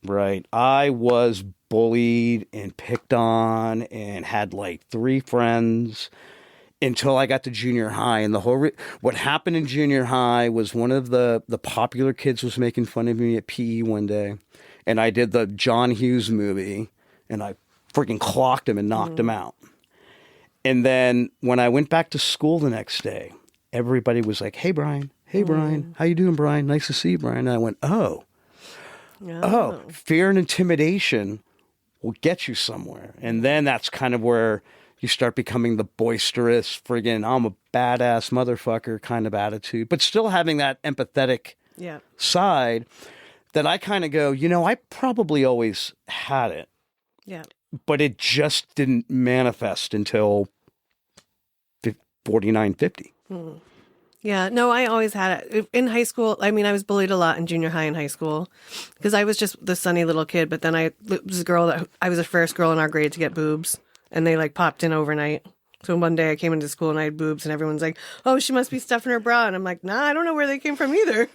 right? I was bullied and picked on and had like 3 friends until I got to junior high. And what happened in junior high was one of the popular kids was making fun of me at PE one day. And I did the John Hughes movie, and I freaking clocked him and knocked him out. And then when I went back to school the next day, everybody was like, hey, Brian. Hey, Brian. How you doing, Brian? Nice to see you, Brian. And I went, oh, fear and intimidation will get you somewhere. And then that's kind of where you start becoming the boisterous, friggin' I'm a badass motherfucker kind of attitude, but still having that empathetic side that I kind of go, I probably always had it. Yeah. But it just didn't manifest until 49, 50. Yeah, no, I always had it. In high school, I mean, I was bullied a lot in junior high and high school because I was just the sunny little kid. But then I was the first girl in our grade to get boobs, and they like popped in overnight. So one day I came into school and I had boobs, and everyone's like, oh, she must be stuffing her bra. And I'm like, nah, I don't know where they came from either.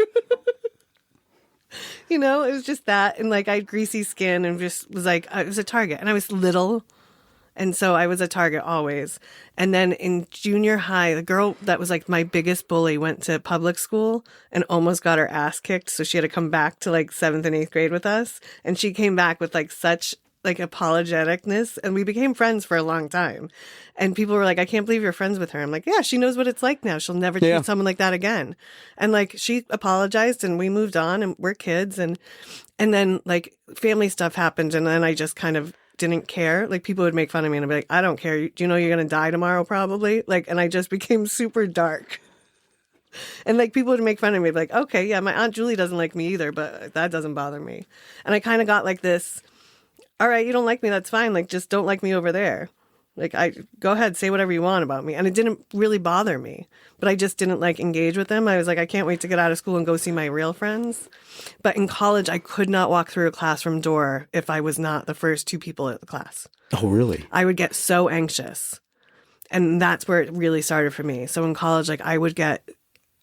It was just that. And like, I had greasy skin and just was like, I was a target. And I was little. And so I was a target always. And then in junior high, the girl that was like my biggest bully went to public school and almost got her ass kicked. So she had to come back to like 7th and 8th grade with us. And she came back with like such like apologeticness, and we became friends for a long time. And people were like, I can't believe you're friends with her. I'm like, yeah, she knows what it's like now. She'll never treat someone like that again. And like, she apologized and we moved on and we're kids. And then like family stuff happened. And then I just kind of didn't care. Like people would make fun of me and I'd be like, I don't care. Do you know you're going to die tomorrow? Probably. Like, and I just became super dark. And like people would make fun of me, like, okay, yeah, my Aunt Julie doesn't like me either, but that doesn't bother me. And I kind of got like this, all right, you don't like me, that's fine. Like, just don't like me over there. Like, go ahead, say whatever you want about me. And it didn't really bother me, but I just didn't like engage with them. I was like, I can't wait to get out of school and go see my real friends. But in college, I could not walk through a classroom door if I was not the first 2 people at the class. Oh, really? I would get so anxious. And that's where it really started for me. So in college, like I would get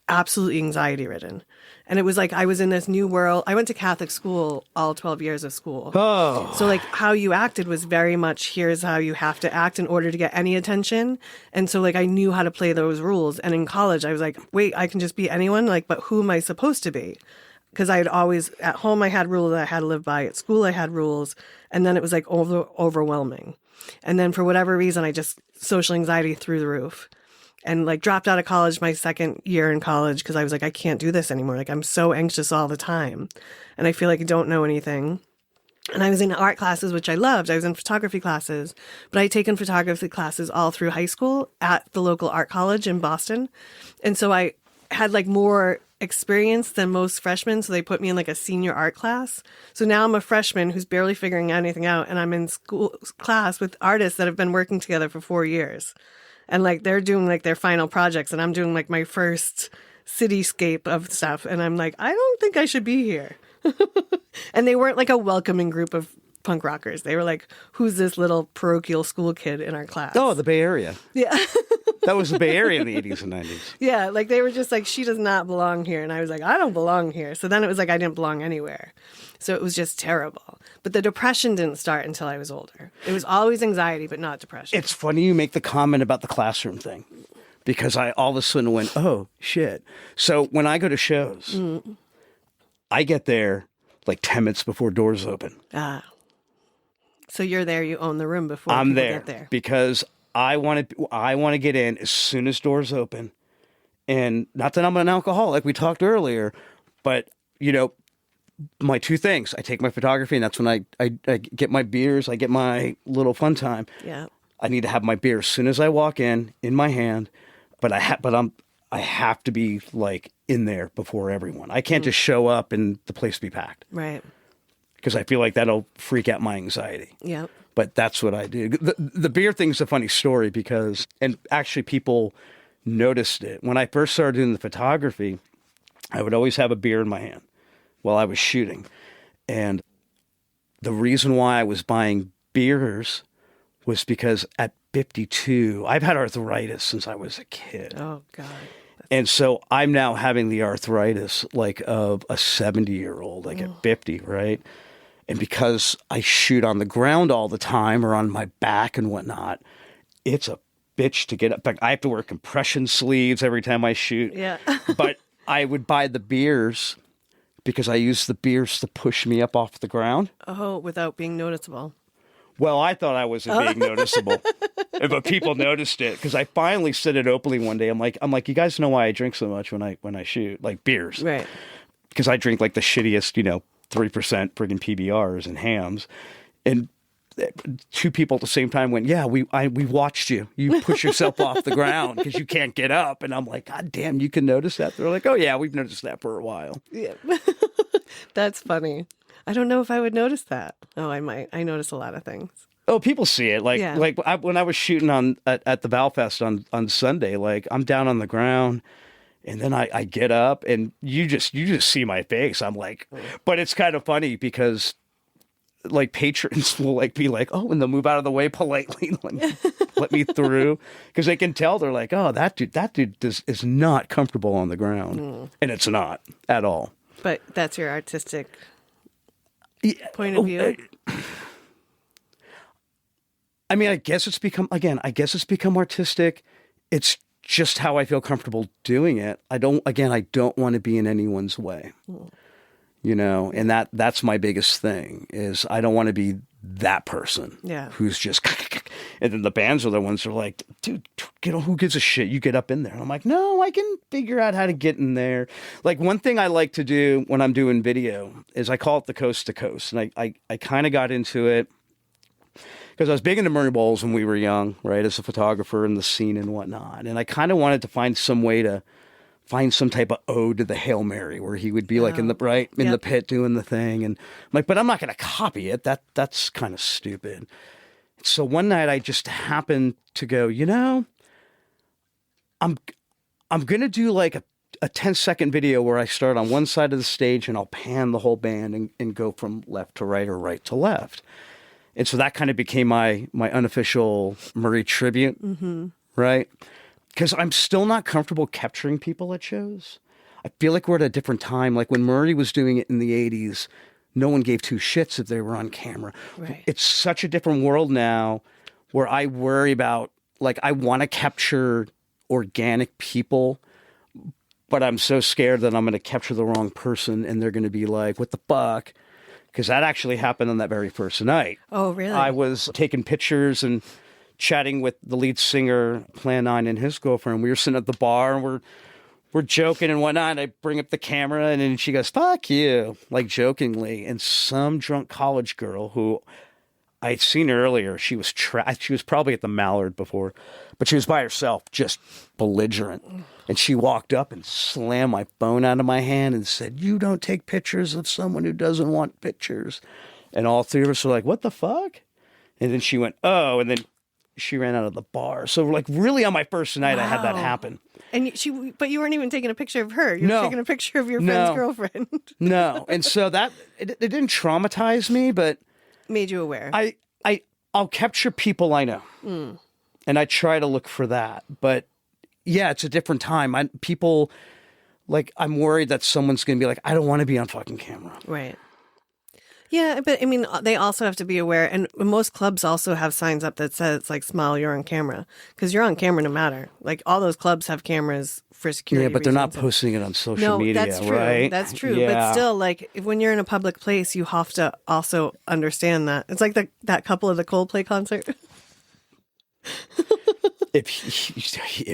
absolutely anxiety ridden. And it was like I was in this new world. I went to Catholic school all 12 years of school. Oh. So like how you acted was very much here's how you have to act in order to get any attention. And so like I knew how to play those rules. And in college I was like, wait, I can just be anyone? Like, but who am I supposed to be? Because I had always, at home I had rules that I had to live by. At school I had rules. And then it was like overwhelming. And then for whatever reason, I just, social anxiety through the roof. And like dropped out of college my second year in college because I was like, I can't do this anymore. Like I'm so anxious all the time. And I feel like I don't know anything. And I was in art classes, which I loved. I was in photography classes, but I had taken photography classes all through high school at the local art college in Boston. And so I had like more experience than most freshmen. So they put me in like a senior art class. So now I'm a freshman who's barely figuring anything out. And I'm in school class with artists that have been working together for 4 years. And like they're doing like their final projects and I'm doing like my first cityscape of stuff. And I'm like, I don't think I should be here. And they weren't like a welcoming group of punk rockers. They were like, who's this little parochial school kid in our class? Oh, the Bay Area. Yeah. That was the Bay Area in the 80s and 90s. Yeah. Like they were just like, she does not belong here. And I was like, I don't belong here. So then it was like, I didn't belong anywhere. So it was just terrible. But the depression didn't start until I was older. It was always anxiety, but not depression. It's funny you make the comment about the classroom thing because I all of a sudden went, oh, shit. So when I go to shows, I get there like 10 minutes before doors open. So you're there, you own the room before I'm people there get there. because I want to get in as soon as doors open. And not that I'm an alcoholic, like we talked earlier, but, you know, my 2 things. I take my photography, and that's when I get my beers. I get my little fun time. Yeah. I need to have my beer as soon as I walk in my hand, but I have to be like in there before everyone. I can't just show up and the place be packed. Right. Because I feel like that'll freak out my anxiety. Yeah. But that's what I do. The beer thing's a funny story because, and actually people noticed it. When I first started doing the photography, I would always have a beer in my hand while I was shooting. And the reason why I was buying beers was because at 52, I've had arthritis since I was a kid. Oh, God. And so I'm now having the arthritis like of a 70-year-old, like at 50, right? And because I shoot on the ground all the time or on my back and whatnot, it's a bitch to get up. In fact, I have to wear compression sleeves every time I shoot. Yeah. But I would buy the beers because I use the beers to push me up off the ground. Oh, without being noticeable. Well, I thought I wasn't being noticeable, but people noticed it because I finally said it openly one day. I'm like, you guys know why I drink so much when I shoot, like beers, Right? Because I drink like the shittiest, 3% friggin' PBRs and hams, and 2 people at the same time went, yeah, we watched you. You push yourself off the ground because you can't get up, and I'm like, God damn, you can notice that? They're like, oh yeah, we've noticed that for a while. Yeah. That's funny. I don't know if I would notice that. Oh, I might. I notice a lot of things. Oh, people see it. Like, Yeah. When I was shooting at the Valfest on Sunday, like I'm down on the ground, and then I get up, and you just see my face. I'm like, but it's kind of funny because like patrons will like be like, oh, and they'll move out of the way politely, let me through, because they can tell. They're like, oh, that dude is not comfortable on the ground, and it's not at all. But that's your artistic point of view. I mean, I guess it's become artistic. It's just how I feel comfortable doing it. I don't want to be in anyone's way. you know, and that's my biggest thing is I don't want to be that person who's just, and then the bands are the ones who are like, dude, you know, who gives a shit? You get up in there. And I'm like, no, I can figure out how to get in there. Like one thing I like to do when I'm doing video is I call it the coast to coast. And I kind of got into it because I was big into Murray Bowls when we were young, right, as a photographer in the scene and whatnot. And I kind of wanted to find some way to find some type of ode to the Hail Mary where he would be like in the the pit doing the thing. And I'm like, but I'm not going to copy it. That's kind of stupid. So one night I just happened to go, you know, I'm going to do like a 10-second video where I start on one side of the stage and I'll pan the whole band and go from left to right or right to left. And so that kind of became my unofficial Murray tribute, right? Because I'm still not comfortable capturing people at shows. I feel like we're at a different time. Like when Murray was doing it in the 80s, no one gave two shits if they were on camera. Right. It's such a different world now where I worry about, like, I want to capture organic people, but I'm so scared that I'm going to capture the wrong person and they're going to be like, what the fuck? Because that actually happened on that very first night. Oh, really? I was taking pictures and chatting with the lead singer, Plan 9, and his girlfriend. We were sitting at the bar and we're joking and whatnot. And I bring up the camera and then she goes, fuck you, like jokingly. And some drunk college girl who I'd seen earlier, she was probably at the Mallard before, but she was by herself, just belligerent. And she walked up and slammed my phone out of my hand and said, you don't take pictures of someone who doesn't want pictures. And all three of us were like, what the fuck? And then she went, oh, and then she ran out of the bar. So like really on my first night, I had that happen. And but you weren't even taking a picture of her. You were taking a picture of your friend's girlfriend. No. And so it didn't traumatize me, but made you aware. I'll capture people I know. And I try to look for that. But yeah, it's a different time. I'm worried that someone's going to be like, I don't want to be on fucking camera. Right. Yeah, but I mean, they also have to be aware, and most clubs also have signs up that says, like, smile, you're on camera, because you're on camera no matter. Like, all those clubs have cameras for security. Yeah, but they're not posting it on social media, that's true. right? That's true. Yeah. But still, like, when you're in a public place, you have to also understand that. It's like that couple at the Coldplay concert. If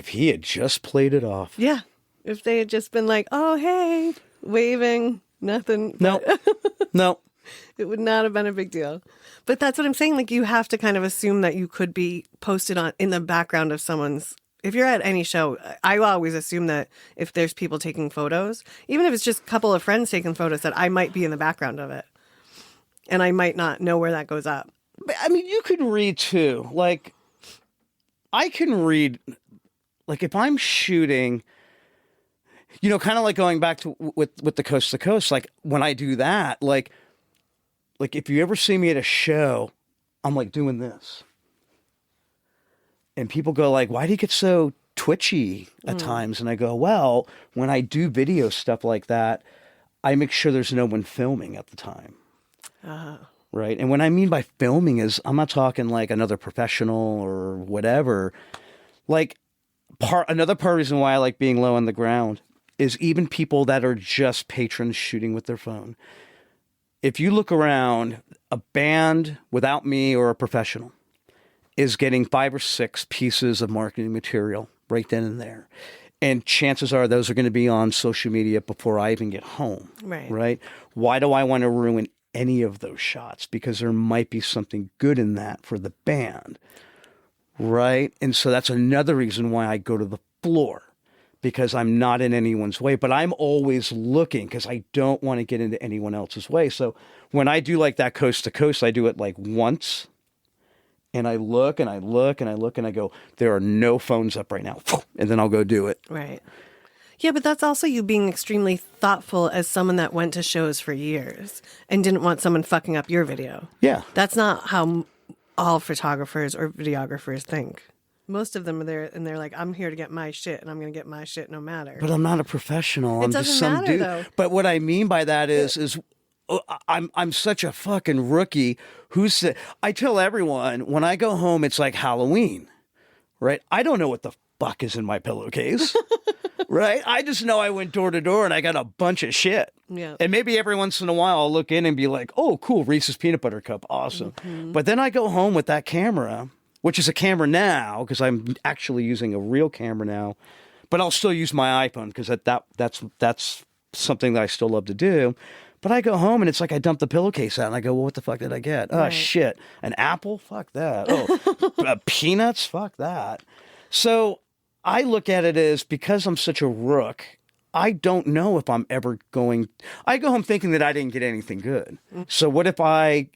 he had just played it off. Yeah. If they had just been like, oh, hey, waving, nothing. No. It would not have been a big deal. But that's what I'm saying. Like, you have to kind of assume that you could be posted on in the background of someone's. If you're at any show, I always assume that if there's people taking photos, even if it's just a couple of friends taking photos, that I might be in the background of it. And I might not know where that goes up. But, I mean, you could read too. Like, I can read, like, if I'm shooting, you know, kind of like going back to with the coast to coast, like when I do that, like if you ever see me at a show, I'm like doing this. And people go like, why do you get so twitchy at times? And I go, well, when I do video stuff like that, I make sure there's no one filming at the time. Right. And what I mean by filming is I'm not talking like another professional or whatever. Like another part of the reason why I like being low on the ground is even people that are just patrons shooting with their phone. If you look around, a band without me or a professional is getting 5 or 6 pieces of marketing material right then and there. And chances are those are going to be on social media before I even get home. Right? Why do I want to ruin any of those shots? Because there might be something good in that for the band. Right? And so that's another reason why I go to the floor. Because I'm not in anyone's way, but I'm always looking because I don't want to get into anyone else's way. So when I do like that coast to coast, I do it like once and I look and I look and I look and I go, there are no phones up right now. And then I'll go do it. Right. Yeah, but that's also you being extremely thoughtful as someone that went to shows for years and didn't want someone fucking up your video. Yeah. That's not how all photographers or videographers think. Most of them are there, and they're like, I'm here to get my shit, and I'm going to get my shit no matter. But I'm not a professional. I'm just some matter, dude. Though. But what I mean by that is I'm such a fucking rookie. I tell everyone, when I go home, it's like Halloween, right? I don't know what the fuck is in my pillowcase? Right? I just know I went door to door and I got a bunch of shit. Yeah. And maybe every once in a while I'll look in and be like, oh, cool, Reese's Peanut Butter Cup. Awesome. But then I go home with that camera, which is a camera now because I'm actually using a real camera now. But I'll still use my iPhone because that's something that I still love to do. But I go home and it's like I dump the pillowcase out and I go, well, what the fuck did I get? Oh, shit. An apple? Fuck that. Oh, peanuts? Fuck that. So I look at it as because I'm such a rook, I don't know if I'm ever going. I go home thinking that I didn't get anything good. So what if I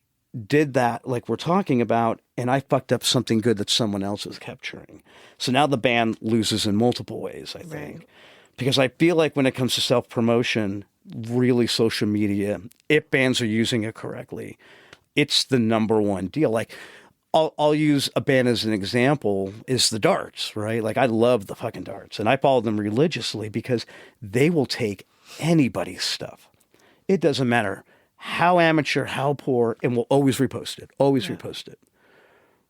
did that like we're talking about and I fucked up something good that someone else is capturing? So now the band loses in multiple ways, I think. Right. Because I feel like when it comes to self-promotion, really social media, if bands are using it correctly, it's the number one deal. Like I'll use a band as an example is the Darts, right? Like I love the fucking Darts and I follow them religiously because they will take anybody's stuff. It doesn't matter how amateur, how poor, and will always repost it, repost it.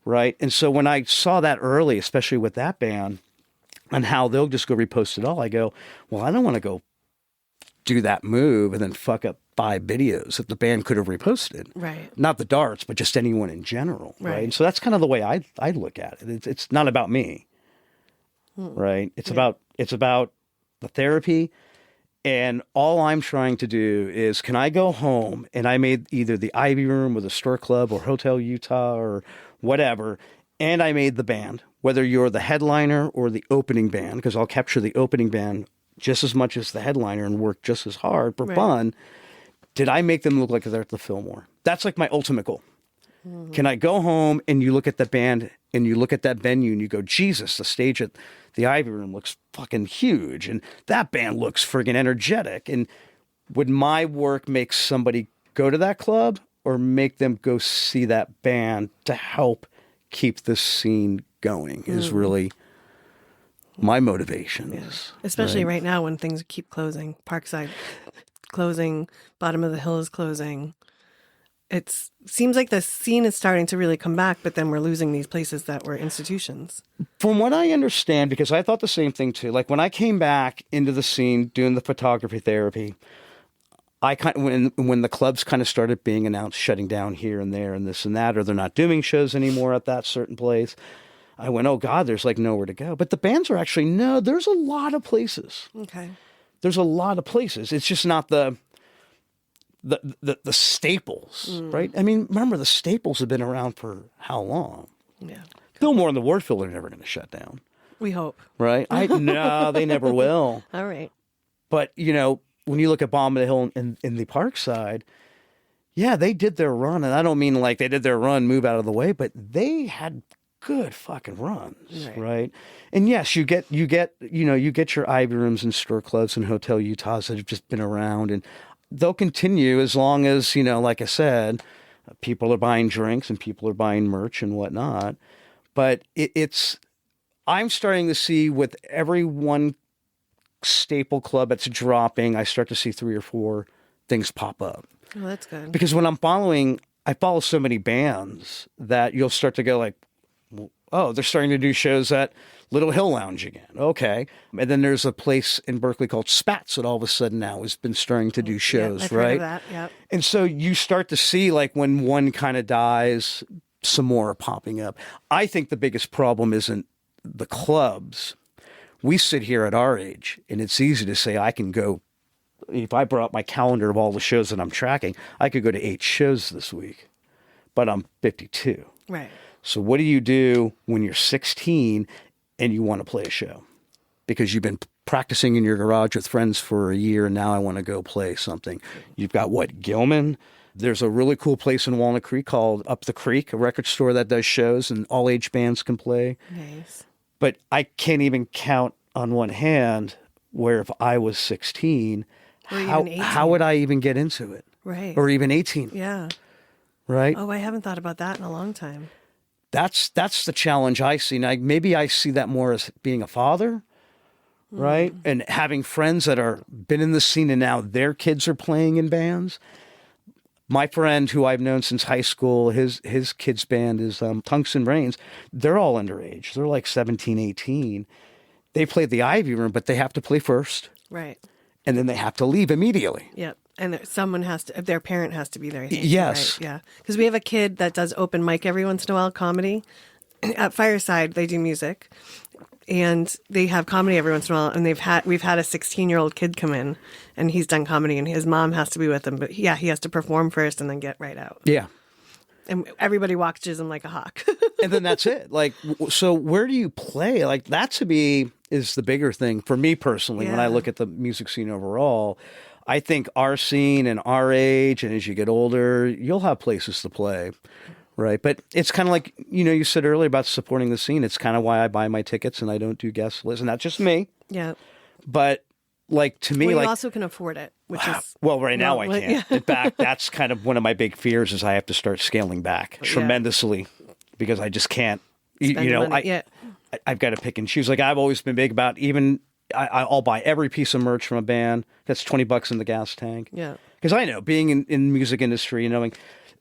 Right. And so when I saw that early, especially with that band and how they'll just go repost it all, I go, well, I don't want to go do that move and then fuck up 5 videos that the band could have reposted. Right. Not the Darts, but just anyone in general. Right. And so that's kind of the way I look at it. It's not about me. Right. It's about the therapy. And all I'm trying to do is, can I go home and I made either the Ivy Room or the Stir Club or Hotel Utah or whatever, and I made the band, whether you're the headliner or the opening band, because I'll capture the opening band just as much as the headliner and work just as hard for fun. Did I make them look like they're at the Fillmore? That's like my ultimate goal. Can I go home and you look at the band and you look at that venue and you go, Jesus, the stage at the Ivy Room looks fucking huge and that band looks friggin' energetic. And would my work make somebody go to that club or make them go see that band to help keep this scene going is really my motivation. Especially right now when things keep closing. Parkside closing, Bottom of the Hill is closing. It seems like the scene is starting to really come back, but then we're losing these places that were institutions. From what I understand, because I thought the same thing too, like when I came back into the scene doing the photography therapy, when the clubs kind of started being announced, shutting down here and there and this and that, or they're not doing shows anymore at that certain place, I went, oh God, there's like nowhere to go. But the bands are actually, no, there's a lot of places. Okay. There's a lot of places. It's just not the staples, right? I mean, remember the staples have been around for how long? Yeah. Fillmore and the Warfield are never going to shut down. We hope. Right? No, they never will. All right. But, when you look at Bottom of the Hill in the Parkside, yeah, they did their run. And I don't mean like they did their run, move out of the way, but they had good fucking runs, right? And yes, you get your Ivy Rooms and Stir Clubs and Hotel Utahs that have just been around, and they'll continue as long as, like I said, people are buying drinks and people are buying merch and whatnot. But I'm starting to see with every one staple club that's dropping, I start to see 3 or 4 things pop up. Oh, that's good. Because when I follow so many bands that you'll start to go like, oh, they're starting to do shows at Little Hill Lounge again. Okay. And then there's a place in Berkeley called Spats that all of a sudden now has been starting to do shows, I've right? Heard of that. Yep. And so you start to see like when one kind of dies, some more are popping up. I think the biggest problem isn't the clubs. We sit here at our age and it's easy to say I can go, if I brought my calendar of all the shows that I'm tracking, I could go to 8 shows this week, but I'm 52. Right. So what do you do when you're 16 and you want to play a show? Because you've been practicing in your garage with friends for a year and now I want to go play something. You've got Gilman? There's a really cool place in Walnut Creek called Up the Creek, a record store that does shows and all age bands can play. Nice. But I can't even count on one hand where if I was 16, how would I even get into it? Right. Or even 18. Yeah. Right? Oh, I haven't thought about that in a long time. That's the challenge I see. Now, maybe I see that more as being a father, right? And having friends that are been in the scene and now their kids are playing in bands. My friend who I've known since high school, his kid's band is Tungsten Brains. They're all underage. They're like 17, 18. they play the Ivy Room, but they have to play first. Right. And then they have to leave immediately. Yep. And someone their parent has to be there. I think. Yes. Right? Yeah. Because we have a kid that does open mic every once in a while, comedy. At Fireside, they do music. And they have comedy every once in a while. And we've had a 16-year-old kid come in, and he's done comedy, and his mom has to be with him. But yeah, he has to perform first and then get right out. Yeah. And everybody watches him like a hawk. And then that's it. Like, so where do you play? Like, that to me is the bigger thing for me personally. When I look at the music scene overall, I think our scene and our age, and as you get older, you'll have places to play, right? But it's kind of like, you said earlier about supporting the scene. It's kind of why I buy my tickets and I don't do guest lists. And not just me. Yeah. But like, to me, well, like, you also can afford it, which is well, right now I can't. Yeah. In fact, that's kind of one of my big fears is I have to start scaling back tremendously because I just can't. I've got to pick and choose. Like, I've always been big about even I'll buy every piece of merch from a band. That's $20 in the gas tank. Yeah. Because I know, being in the music industry, knowing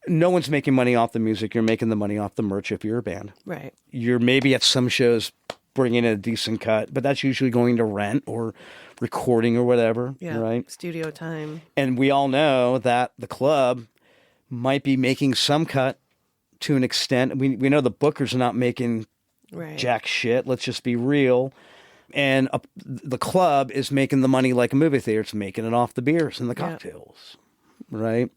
no one's making money off the music. You're making the money off the merch if you're a band. Right. You're maybe at some shows bringing in a decent cut, but that's usually going to rent or recording or whatever. Yeah. Right. Studio time. And we all know that the club might be making some cut to an extent. We know the bookers are not making jack shit. Let's just be real. And the club is making the money like a movie theater. It's making it off the beers and the cocktails, right?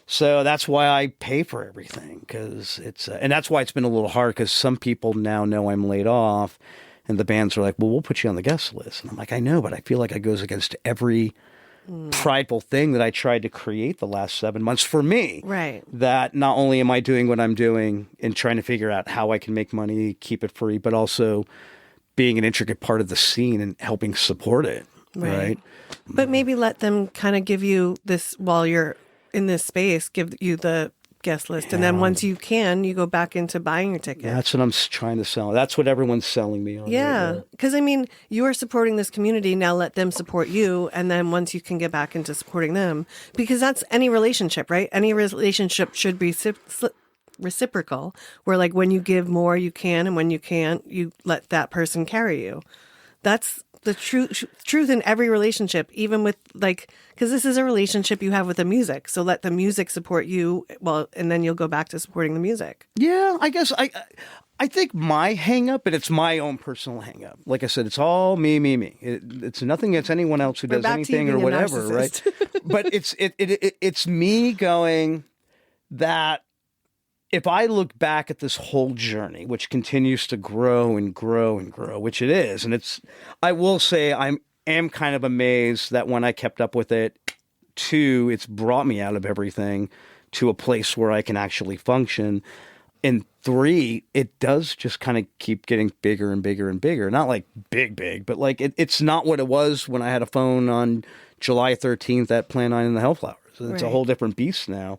So that's why I pay for everything, because and that's why it's been a little hard, because some people now know I'm laid off, and the bands are like, well, we'll put you on the guest list. And I'm like, I know, but I feel like it goes against every prideful thing that I tried to create the last 7 months for me. Right. That not only am I doing what I'm doing and trying to figure out how I can make money, keep it free, but also being an intricate part of the scene and helping support it. Right. But maybe let them kind of give you this while you're in this space, give you the guest list. And then once you go back into buying your ticket. That's what I'm trying to sell. That's what everyone's selling me on. Yeah. Because, I mean, you are supporting this community. Now let them support you. And then once you can get back into supporting them, because that's any relationship, right? Any relationship should be reciprocal, where like when you give more, you can. And when you can't, you let that person carry you. That's the truth in every relationship, even with like, because this is a relationship you have with the music. So let the music support you. Well, and then you'll go back to supporting the music. Yeah, I guess I think my hang up, and it's my own personal hang up. Like I said, it's all me. It's nothing against anyone else who does anything or whatever, right? But it's me going that if I look back at this whole journey, which continues to grow and grow and grow, which it is, and I will say I am kind of amazed that when I kept up with it, 2, it's brought me out of everything to a place where I can actually function. And 3, it does just kind of keep getting bigger and bigger and bigger. Not like big, but like it's not what it was when I had a phone on July 13th at Plan 9 in the Hellflowers. It's a whole different beast now.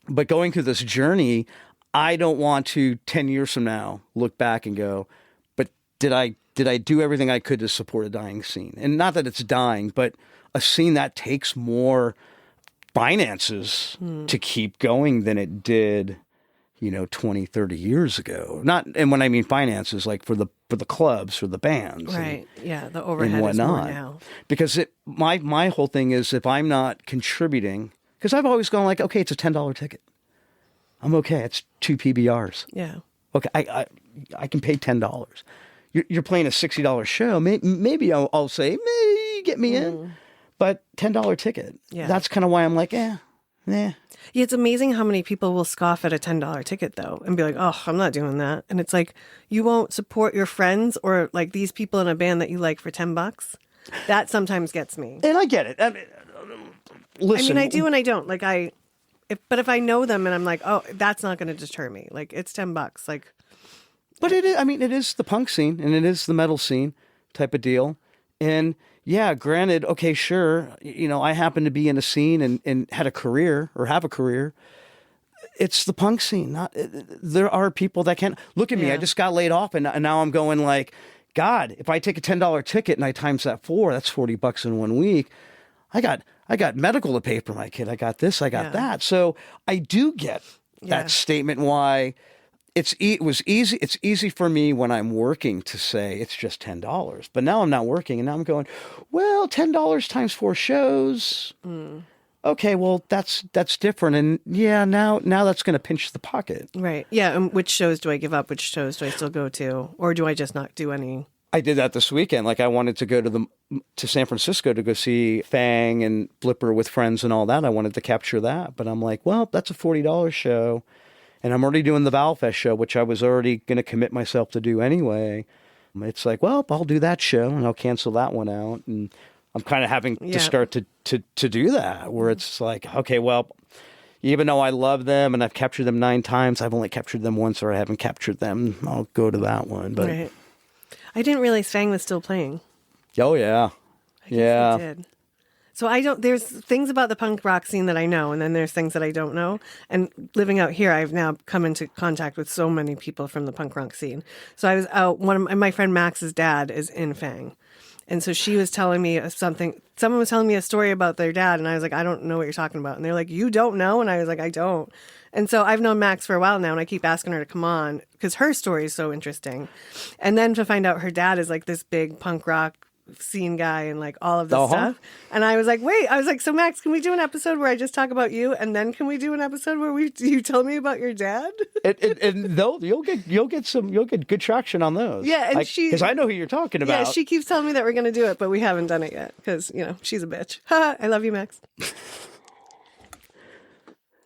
But going through this journey, I don't want to 10 years from now look back and go, but did I do everything I could to support a dying scene? And not that it's dying, but a scene that takes more finances to keep going than it did, 20, 30 years ago. And when I mean finances, like for the clubs or the bands. Right. Yeah. The overhead is more now. Because my whole thing is, if I'm not contributing, because I've always gone like, okay, it's a $10 ticket. I'm okay. It's 2 PBRs. Yeah. Okay, I can pay $10. You're playing a $60 show. Maybe I'll say, maybe get me in. But $10 ticket. Yeah. That's kind of why I'm like, Yeah, it's amazing how many people will scoff at a $10 ticket, though, and be like, oh, I'm not doing that. And it's like, you won't support your friends or like these people in a band that you like for $10. That sometimes gets me. And I get it. I mean, listen. I do and I don't. Like but if I know them and I'm like, oh, that's not going to deter me. Like, it's $10. Like, but it is. I mean, it is the punk scene and it is the metal scene type of deal. And yeah, granted, okay, sure. I happen to be in a scene and had a career or have a career. It's the punk scene. There are people that can't look at me. I just got laid off and now I'm going like, God, if I take a $10 ticket and I times that 4, that's $40 in 1 week. I got medical to pay for my kid. I got this, I got that. So I do get that statement why it was easy. It's easy for me when I'm working to say it's just $10. But now I'm not working, and now I'm going, well, $10 times 4 shows. Okay, well, that's different. And yeah, now that's going to pinch the pocket. Right. Yeah. And which shows do I give up? Which shows do I still go to? Or do I just not do any? I did that this weekend. Like, I wanted to go to San Francisco to go see Fang and Flipper with friends and all that. I wanted to capture that. But I'm like, well, that's a $40 show. And I'm already doing the Valfest show, which I was already going to commit myself to do anyway. It's like, well, I'll do that show and I'll cancel that one out. And I'm kind of having to start to do that, where it's like, okay, well, even though I love them and I've captured them 9 times, I've only captured them once, or I haven't captured them. I'll go to that one. But right. I didn't realize Fang was still playing. Oh, yeah. I guess I did. So there's things about the punk rock scene that I know, and then there's things that I don't know. And living out here, I've now come into contact with so many people from the punk rock scene. So I was out, my friend Max's dad is in Fang. And so she was telling me someone was telling me a story about their dad, and I was like, I don't know what you're talking about. And they're like, you don't know? And I was like, I don't. And so I've known Max for a while now, and I keep asking her to come on because her story is so interesting. And then to find out her dad is like this big punk rock scene guy and like all of this stuff. And I was like, wait, so Max, can we do an episode where I just talk about you, and then can we do an episode where you tell me about your dad? and you'll get good traction on those. Yeah, and because I know who you're talking about. Yeah, she keeps telling me that we're going to do it, but we haven't done it yet because she's a bitch. I love you, Max.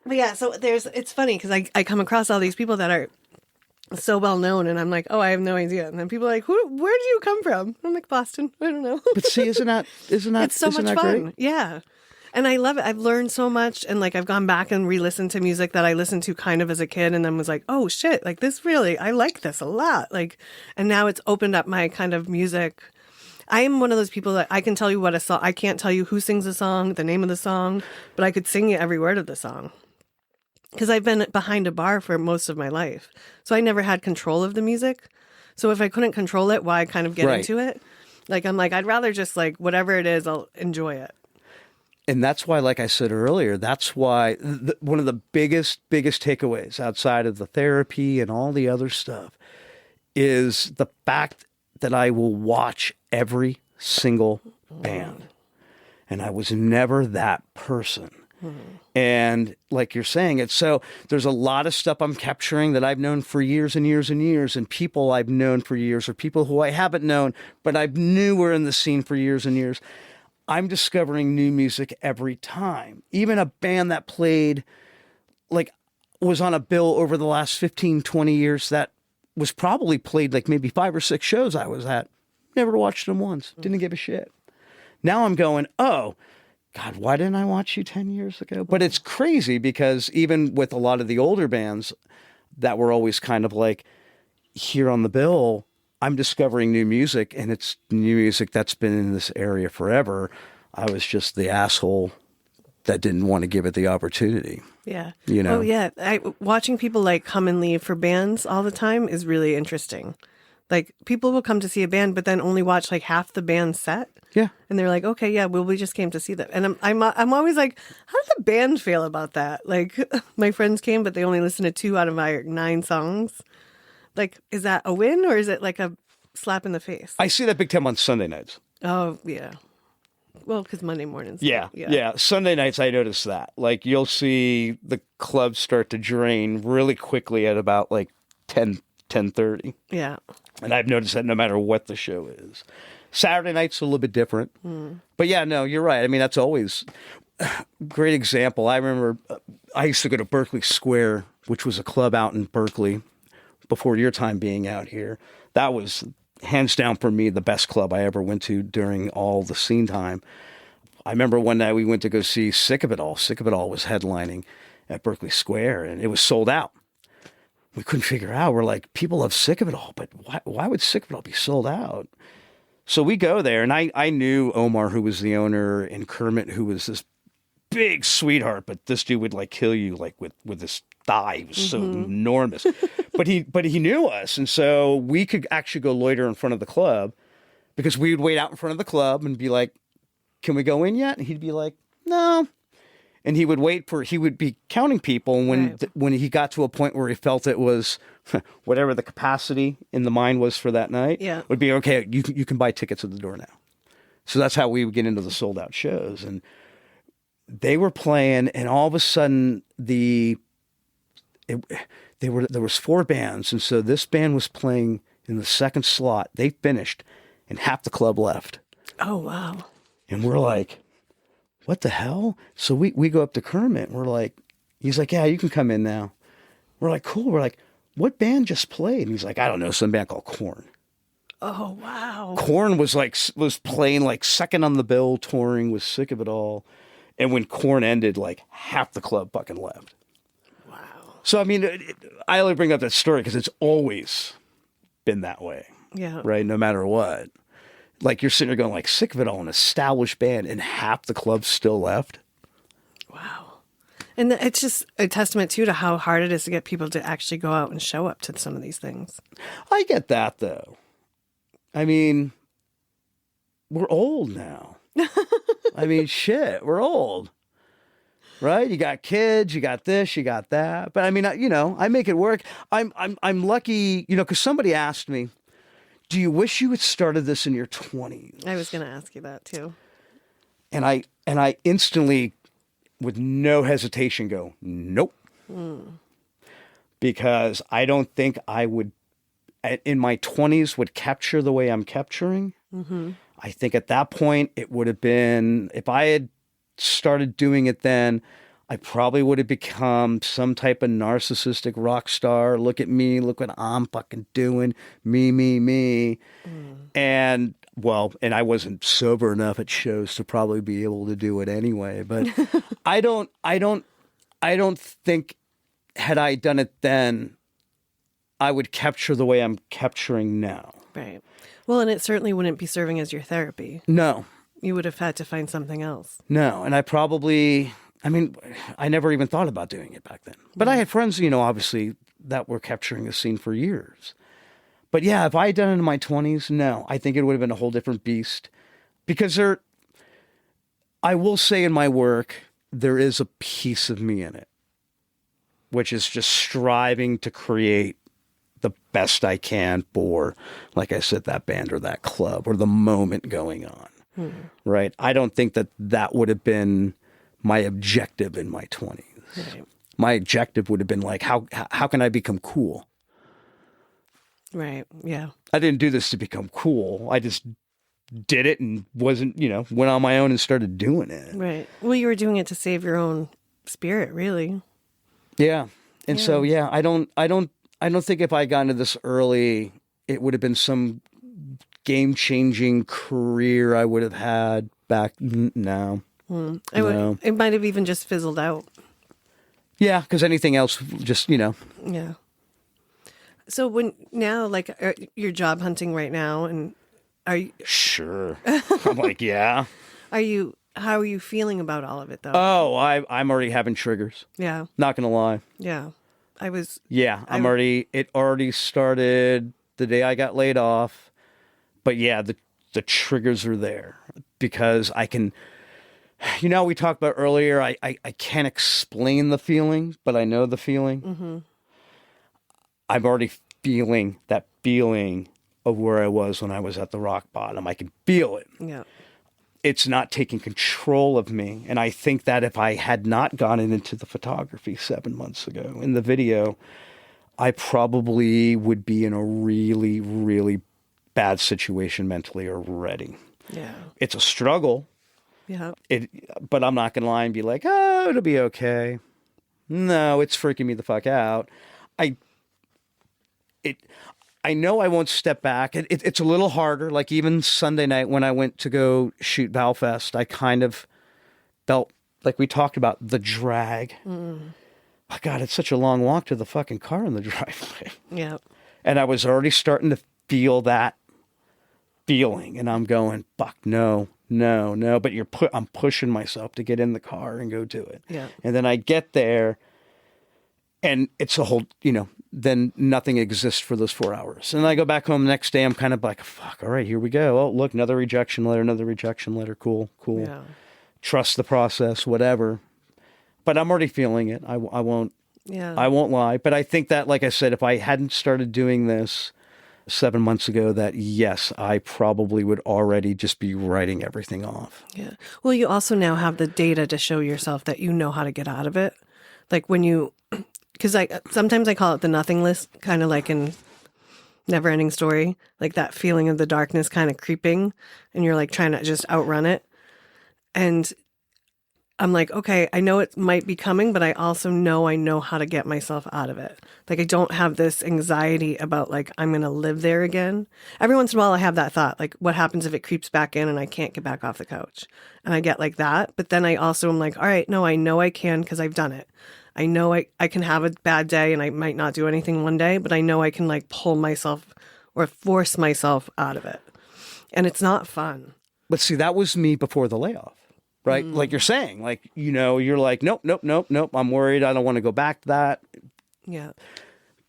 But yeah, so it's funny because I come across all these people that are so well known, and I'm like, oh, I have no idea. And then people are like, where do you come from? I'm like, Boston. I don't know. But see, isn't that it's so much fun? Great? Yeah. And I love it. I've learned so much, and like I've gone back and re-listened to music that I listened to kind of as a kid, and then was like, oh shit, like this I like this a lot. Like, and now it's opened up my kind of music. I am one of those people that I can tell you what a song. I can't tell you who sings a song, the name of the song, but I could sing you every word of the song. Because I've been behind a bar for most of my life. So I never had control of the music. So if I couldn't control it, why kind of get into it? Like, I'm like, I'd rather just like, whatever it is, I'll enjoy it. And that's why, like I said earlier, that's why one of the biggest takeaways outside of the therapy and all the other stuff is the fact that I will watch every single band. And I was never that person. And like you're saying, so there's a lot of stuff I'm capturing that I've known for years and years and years, and people I've known for years, or people who I haven't known, but I knew were in the scene for years and years. I'm discovering new music every time. Even a band that played, like, was on a bill over the last 15, 20 years that was probably played like maybe 5 or 6 shows I was at. Never watched them once. Didn't give a shit. Now I'm going, oh, God, why didn't I watch you 10 years ago? But it's crazy because even with a lot of the older bands that were always kind of like here on the bill, I'm discovering new music, and it's new music that's been in this area forever. I was just the asshole that didn't want to give it the opportunity. Yeah. Oh, yeah. Watching people like come and leave for bands all the time is really interesting. Like, people will come to see a band, but then only watch like half the band's set. Yeah. And they're like, okay, yeah, well, we just came to see them. And I'm always like, how does the band feel about that? Like, my friends came, but they only listened to 2 out of my 9 songs. Like, is that a win, or is it like a slap in the face? I see that big time on Sunday nights. Oh, yeah. Well, because Monday mornings. Yeah. Sunday nights, I notice that. Like, you'll see the club start to drain really quickly at about like 10:30. Yeah. And I've noticed that no matter what the show is. Saturday night's a little bit different. But yeah, no, you're right. I mean, that's always a great example. I remember I used to go to Berkeley Square, which was a club out in Berkeley before your time being out here. That was hands down for me the best club I ever went to during all the scene time. I remember one night we went to go see Sick of It All. Sick of It All was headlining at Berkeley Square, and it was sold out. We couldn't figure out. We're like, people love Sick of It All, but why would Sick of It All be sold out? So we go there, and I knew Omar, who was the owner, and Kermit, who was this big sweetheart, but this dude would like kill you like with his thigh. He was so enormous. but he knew us, and so we could actually go loiter in front of the club because we would wait out in front of the club and be like, "Can we go in yet?" And he'd be like, "No." And he would be counting people. And when he got to a point where he felt it was whatever the capacity in the mind was for that night, would be, okay, you can buy tickets at the door now. So that's how we would get into the sold out shows. And they were playing, and all of a sudden there was 4 bands. And so this band was playing in the second slot. They finished and half the club left. Oh, wow. And we're like, what the hell? So we go up to Kermit. And we're like, he's like, yeah, you can come in now. We're like, cool. We're like, what band just played? And he's like, I don't know, some band called Korn. Oh, wow. Korn was playing like second on the bill, touring, was sick of it all. And when Korn ended, like half the club fucking left. Wow. So, I mean, I only bring up that story because it's always been that way. Yeah. Right? No matter what. Like, you're sitting there going, like, sick of it all, an established band, and half the club still left. Wow. And it's just a testament, too, to how hard it is to get people to actually go out and show up to some of these things. I get that, though. I mean, we're old now. I mean, shit, we're old. Right? You got kids, you got this, you got that. But, I mean, I make it work. I'm lucky, because somebody asked me, do you wish you had started this in your 20s? I was going to ask you that too. And I instantly, with no hesitation, go, nope. Because I don't think I would, in my 20s, would capture the way I'm capturing. Mm-hmm. I think at that point, it would have been, if I had started doing it then, I probably would have become some type of narcissistic rock star. Look at me. Look what I'm fucking doing. Me. And I wasn't sober enough at shows to probably be able to do it anyway. But I don't think had I done it then, I would capture the way I'm capturing now. Right. Well, and it certainly wouldn't be serving as your therapy. No. You would have had to find something else. No. And I never even thought about doing it back then. But I had friends, obviously, that were capturing the scene for years. But yeah, if I had done it in my 20s, no, I think it would have been a whole different beast. Because I will say in my work, there is a piece of me in it, which is just striving to create the best I can for, like I said, that band or that club or the moment going on. Right? I don't think that would have been my objective in my 20s. Right. My objective would have been like, how can I become cool? Right. Yeah. I didn't do this to become cool. I just did it and went on my own and started doing it. Right. Well, you were doing it to save your own spirit, really. Yeah. And so, I don't think if I got into this early, it would have been some game-changing career I would have had back now. No. It might have even just fizzled out. Yeah, because anything else just, Yeah. So you're job hunting right now, and are you... Sure. I'm like, yeah. How are you feeling about all of it, though? Oh, I'm already having triggers. Yeah. Not going to lie. Yeah. It already started the day I got laid off. But yeah, the triggers are there because I can... we talked about earlier, I can't explain the feeling, but I know the feeling. Mm-hmm. I'm already feeling that feeling of where I was when I was at the rock bottom. I can feel it. Yeah. It's not taking control of me. And I think that if I had not gone into the photography 7 months ago in the video, I probably would be in a really, really bad situation mentally already. Yeah. It's a struggle. Yeah. But I'm not going to lie and be like, oh, it'll be okay. No, it's freaking me the fuck out. I know I won't step back. It's a little harder. Like even Sunday night when I went to go shoot Valfest, I kind of felt like we talked about the drag. Mm. Oh, God, it's such a long walk to the fucking car in the driveway. Yeah. And I was already starting to feel that feeling. And I'm going, fuck, no. But I'm pushing myself to get in the car and go do it. Yeah. And then I get there and it's a whole, then nothing exists for those 4 hours. And I go back home the next day. I'm kind of like, fuck, all right, here we go. Oh, look, another rejection letter. Cool. Yeah. Trust the process, whatever. but I'm already feeling it. I won't. Yeah. I won't lie. But I think that, like I said, if I hadn't started doing this 7 months ago, that yes, I probably would already just be writing everything off. Yeah. Well, you also now have the data to show yourself that you know how to get out of it. Like when you, because sometimes I call it the nothing list, kind of like in Never Ending Story, like that feeling of the darkness kind of creeping, and you're like trying to just outrun it. And I'm like, okay, I know it might be coming, but I also know I know how to get myself out of it. Like I don't have this anxiety about like I'm going to live there again. Every once in a while I have that thought, like what happens if it creeps back in and I can't get back off the couch? And I get like that. But then I also am like, all right, no, I know I can because I've done it. I know I can have a bad day and I might not do anything one day, but I know I can like pull myself or force myself out of it. And it's not fun. But see, that was me before the layoff. Right? Like you're saying, like, you know, you're like, nope. I'm worried. I don't want to go back to that. Yeah.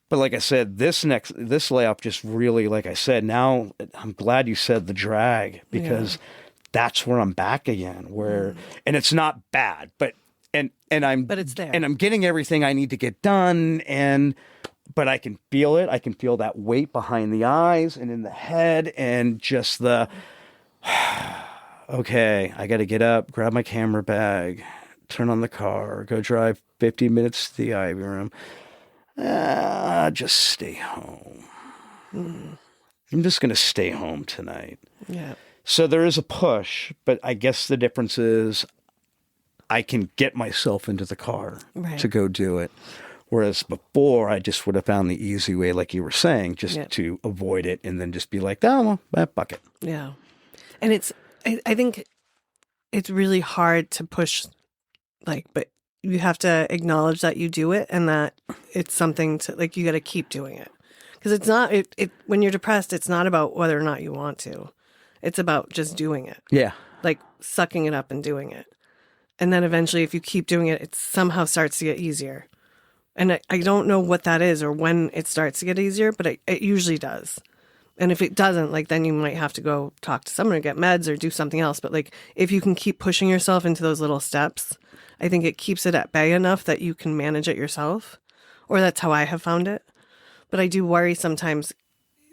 But like I said, this layoff just really, like I said, now I'm glad you said the drag, because that's where I'm back again, where, and it's not bad, but it's there, and I'm getting everything I need to get done. But I can feel it. I can feel that weight behind the eyes and in the head, and just the, okay, I got to get up, grab my camera bag, turn on the car, go drive 50 minutes to the Ivy Room. Just stay home. I'm just going to stay home tonight. Yeah. So there is a push, but I guess the difference is I can get myself into the car to go do it. Whereas before, I just would have found the easy way, like you were saying, just to avoid it and then just be like, oh, well, fuck it. Yeah. And I think it's really hard to push, like, but you have to acknowledge that you do it and that it's something to, like, you got to keep doing it. Because it's not, when you're depressed, it's not about whether or not you want to. It's about just doing it. Yeah. Like, sucking it up and doing it. And then eventually, if you keep doing it, it somehow starts to get easier. And I don't know what that is or when it starts to get easier, but it usually does. And if it doesn't, like, then you might have to go talk to someone or get meds or do something else. But like, if you can keep pushing yourself into those little steps, I think it keeps it at bay enough that you can manage it yourself. Or that's how I have found it. But I do worry sometimes,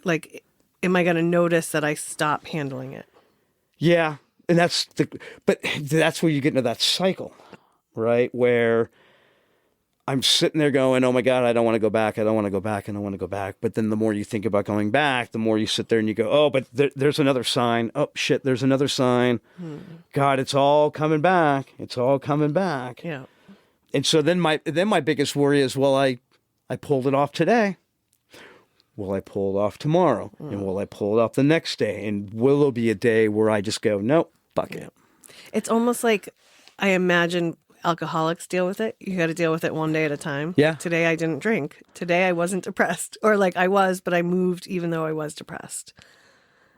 like, am I going to notice that I stop handling it? Yeah. And but that's where you get into that cycle, right? Where I'm sitting there going, oh my God, I don't want to go back. I don't want to go back. I don't want to go back. But then the more you think about going back, the more you sit there and you go, oh, but there's another sign. Oh shit, there's another sign. God, it's all coming back. It's all coming back. Yeah. And so then my biggest worry is, well, I pulled it off today. Will I pull it off tomorrow? And will I pull it off the next day? And will there be a day where I just go, nope, fuck it. It's almost like I imagine alcoholics deal with it. You got to deal with it one day at a time. Yeah. Today I didn't drink. Today I wasn't depressed. Or like I was, but I moved even though I was depressed.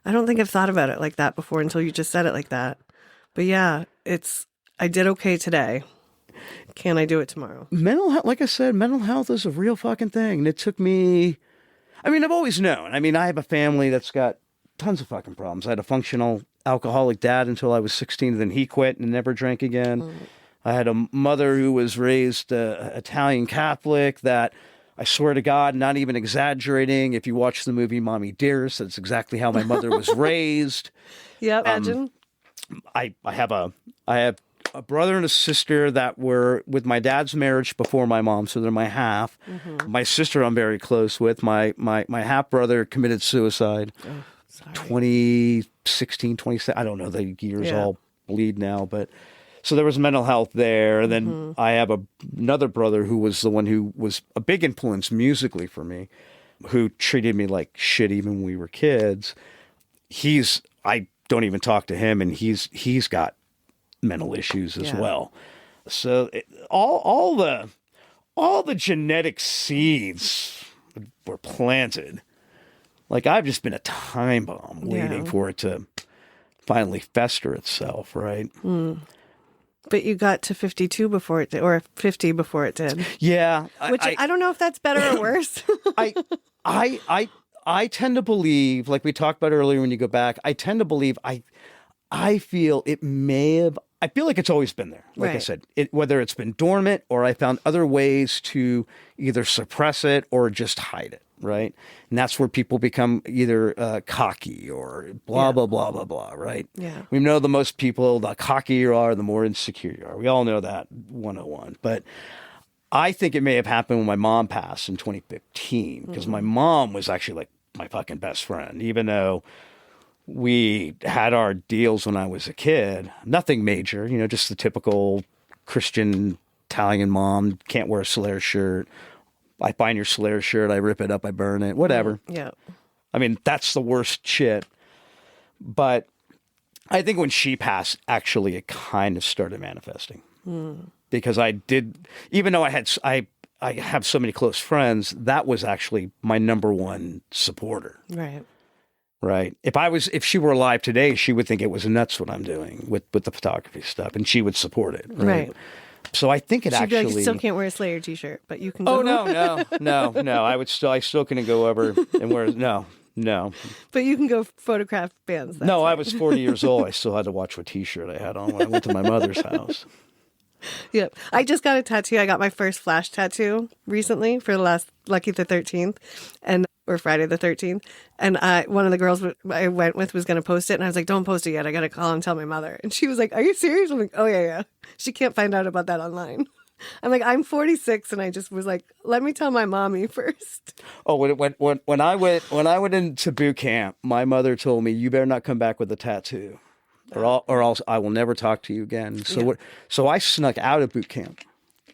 I don't think I've thought about it like that before until you just said it like that. But yeah, I did okay today. Can I do it tomorrow? Mental health, like I said, mental health is a real fucking thing. And it took me, I mean, I've always known. I mean, I have a family that's got tons of fucking problems. I had a functional alcoholic dad until I was 16, and then he quit and never drank again. I had a mother who was raised Italian Catholic that, I swear to God, not even exaggerating, if you watch the movie Mommy Dearest, that's exactly how my mother was raised. Yeah, imagine. I have a brother and a sister that were with my dad's marriage before my mom, so they're my half. My sister I'm very close with. My half brother committed suicide. 2016, 2017. I don't know, the years all bleed now, but so there was mental health there. And then I have another brother who was the one who was a big influence musically for me, who treated me like shit even when we were kids. I don't even talk to him, and he's got mental issues as well. So all the genetic seeds were planted. Like, I've just been a time bomb waiting for it to finally fester itself, right? But you got to 52 before it did, or 50 before it did. Yeah. Which I don't know if that's better or worse. I tend to believe, like we talked about earlier when you go back, I tend to believe, I feel it may have I feel like it's always been there. Like I Right. said, whether it's been dormant or I found other ways to either suppress it or just hide it, right? And that's where people become either cocky or blah, blah, blah, blah, blah, right? Yeah. We know the most people, the cockier you are, the more insecure you are. We all know that 101. But I think it may have happened when my mom passed in 2015 because my mom was actually like my fucking best friend, even though we had our deals when I was a kid. Nothing major, just the typical Christian Italian mom. Can't wear a Solaire shirt. I find your Solaire shirt, I rip it up, I burn it, whatever. Yeah. I mean, that's the worst shit. But I think when she passed, actually, it kind of started manifesting. Because I did, even though I have so many close friends, that was actually my number one supporter. Right. Right. If she were alive today, she would think it was nuts what I'm doing with the photography stuff, and she would support it. Right. So I think it She'd actually. be like, you still can't wear a Slayer t-shirt, but you can. Oh go. no! I still couldn't go over and wear no. But you can go photograph bands. No, I was 40 years old. I still had to watch what t-shirt I had on when I went to my mother's house. Yep. I just got a tattoo. I got my first flash tattoo recently for the last Lucky the 13th or Friday the 13th. And one of the girls I went with was going to post it. And I was like, don't post it yet. I got to call and tell my mother. And she was like, are you serious? I'm like, oh, yeah. She can't find out about that online. I'm like, I'm 46. And I just was like, let me tell my mommy first. Oh, when I went into boot camp, my mother told me, you better not come back with a tattoo. Or else I will never talk to you again. So I snuck out of boot camp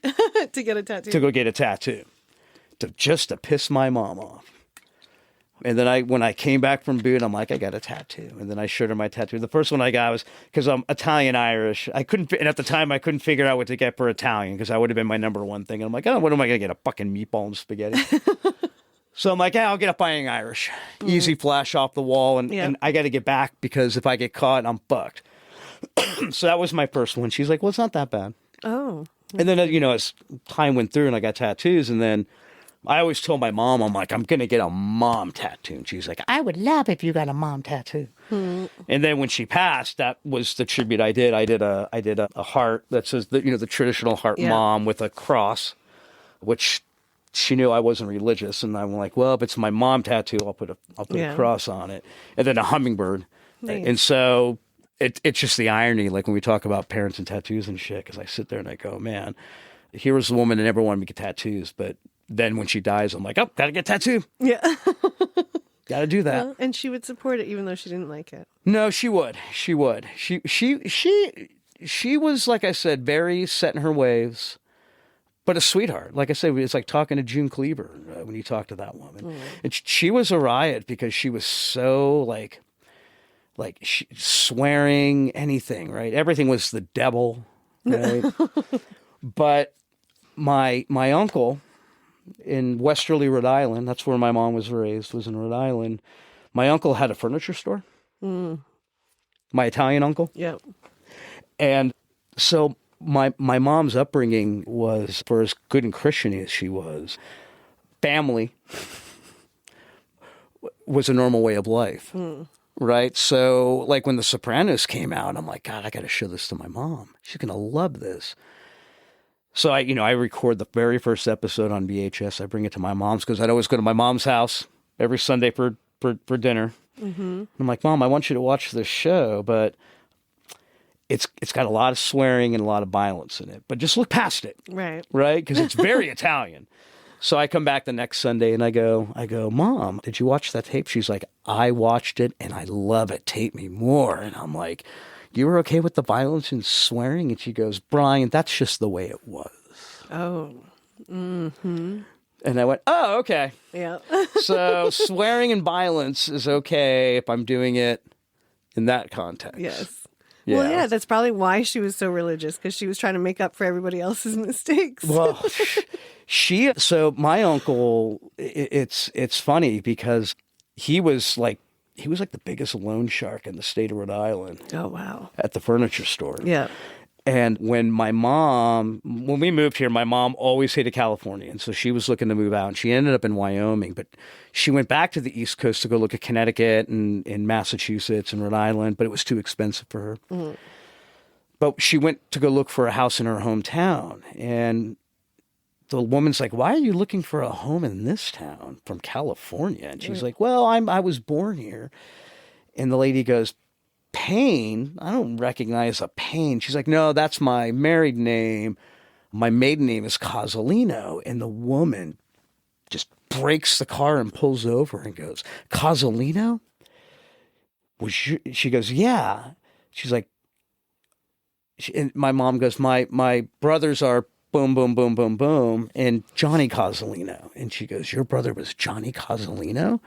to get a tattoo. To go get a tattoo, just to piss my mom off. And then when I came back from boot, I'm like, I got a tattoo. And then I showed her my tattoo. The first one I got was because I'm Italian Irish. And at the time I couldn't figure out what to get for Italian because that would have been my number one thing. And I'm like, oh, what am I gonna get? A fucking meatball and spaghetti. So I'm like, yeah, I'll get a Fighting Irish. Easy flash off the wall. And I got to get back because if I get caught, I'm fucked. So that was my first one. She's like, well, it's not that bad. Oh. And then, as time went through and I got tattoos, and then I always told my mom, I'm like, I'm going to get a mom tattoo. And she's like, I would love if you got a mom tattoo. And then when she passed, that was the tribute I did. I did a heart that says, the traditional heart mom with a cross, which she knew I wasn't religious, and I'm like, well, if it's my mom tattoo, I'll put a cross on it, and then a hummingbird. Nice. And so it's just the irony, like when we talk about parents and tattoos and shit, because I sit there and I go, man, here was the woman that never wanted me to get tattoos, but then when she dies, I'm like, oh, gotta get a tattoo. Yeah. Gotta do that. Well, and she would support it even though she didn't like it. No, she would. She was, like I said, very set in her ways. But a sweetheart. Like I said, it's like talking to June Cleaver when you talk to that woman. And she was a riot because she was so like swearing anything, right? Everything was the devil, right? But my uncle in Westerly, Rhode Island, that's where my mom was raised, was in Rhode Island. My uncle had a furniture store. My Italian uncle. Yep. And so my mom's upbringing was, for as good and Christian as she was, family was a normal way of life, right? So, like when The Sopranos came out, I'm like, God, I got to show this to my mom. She's gonna love this. So I record the very first episode on VHS. I bring it to my mom's because I'd always go to my mom's house every Sunday for dinner. I'm like, Mom, I want you to watch this show, but it's got a lot of swearing and a lot of violence in it, but just look past it. Right. Right? Because it's very Italian. So I come back the next Sunday and I go, Mom, did you watch that tape? She's like, I watched it and I love it. Tape me more. And I'm like, you were okay with the violence and swearing? And she goes, Brian, that's just the way it was. Oh. Mm-hmm. And I went, oh, okay. Yeah. So swearing and violence is okay if I'm doing it in that context. Yes. Yeah. Well, yeah, that's probably why she was so religious, because she was trying to make up for everybody else's mistakes. Well, so my uncle, it's funny because he was like the biggest loan shark in the state of Rhode Island. Oh, wow. At the furniture store. Yeah. And when we moved here, my mom always hated California. And so she was looking to move out, and she ended up in Wyoming. But she went back to the East Coast to go look at Connecticut and Massachusetts and Rhode Island, but it was too expensive for her. But she went to go look for a house in her hometown. And the woman's like, why are you looking for a home in this town from California? And she's like, well, I was born here. And the lady goes, Paine? I don't recognize a Paine. She's like, no, that's my married name. My maiden name is Cozolino. And the woman just brakes the car and pulls over and goes, Cozolino? She goes, yeah. She's like, and my mom goes, my brothers are boom, boom, boom, boom, boom, and Johnny Cozolino. And she goes, your brother was Johnny Cozolino?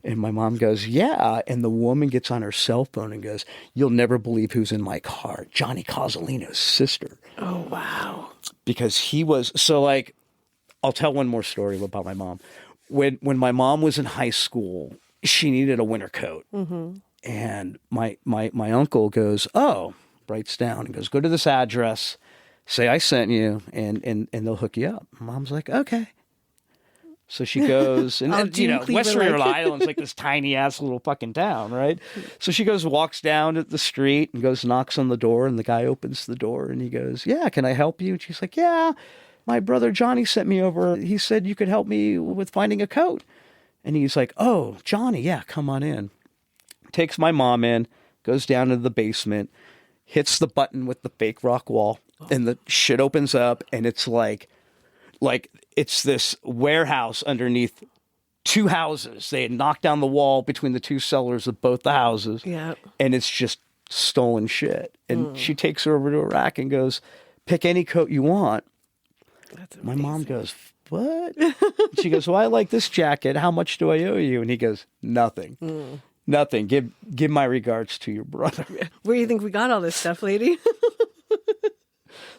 And my mom goes, yeah. And the woman gets on her cell phone and goes, you'll never believe who's in my car. Johnny Cozolino's sister. Oh, wow. Because he was, so like, I'll tell one more story about my mom. When my mom was in high school, she needed a winter coat. Mm-hmm. And my uncle goes, oh, writes down and goes, go to this address, say I sent you, and they'll hook you up. Mom's like, okay. So she goes, and West Rhode Island's like this tiny ass little fucking town, right? So she goes, walks down at the street and goes, knocks on the door, and the guy opens the door and he goes, yeah, can I help you? And she's like, yeah, my brother Johnny sent me over. He said you could help me with finding a coat. And he's like, oh, Johnny, yeah, come on in. Takes my mom in, goes down into the basement, hits the button with the fake rock wall, and the shit opens up, and it's like it's this warehouse underneath two houses. They had knocked down the wall between the two cellars of both the houses, and it's just stolen shit. And she takes her over to a rack and goes, pick any coat you want. That's my mom goes, what? She goes, well, I like this jacket. How much do I owe you? And he goes, nothing. Nothing. Give my regards to your brother. Where do you think we got all this stuff, lady?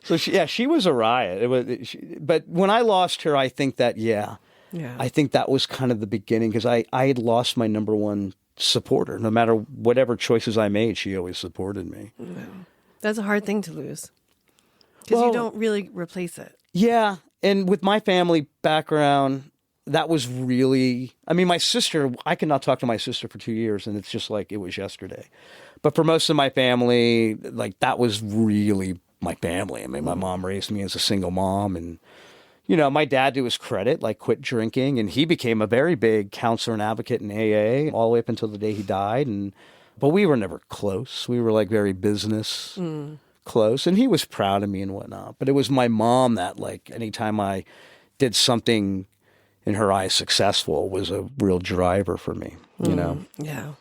So she was a riot. But when I lost her, I think that, I think that was kind of the beginning, because I had lost my number one supporter. No matter whatever choices I made, she always supported me. Yeah. That's a hard thing to lose, because you don't really replace it. Yeah. And with my family background, that was really, I mean, my sister, I cannot talk to my sister for 2 years, and it's just like it was yesterday. But for most of my family, like, that was really my family. I mean, my mom raised me as a single mom, and, my dad, to his credit, like, quit drinking, and he became a very big counselor and advocate in AA all the way up until the day he died. But we were never close. We were like very business close, and he was proud of me and whatnot. But it was my mom that, like, anytime I did something in her eyes successful, was a real driver for me, Yeah.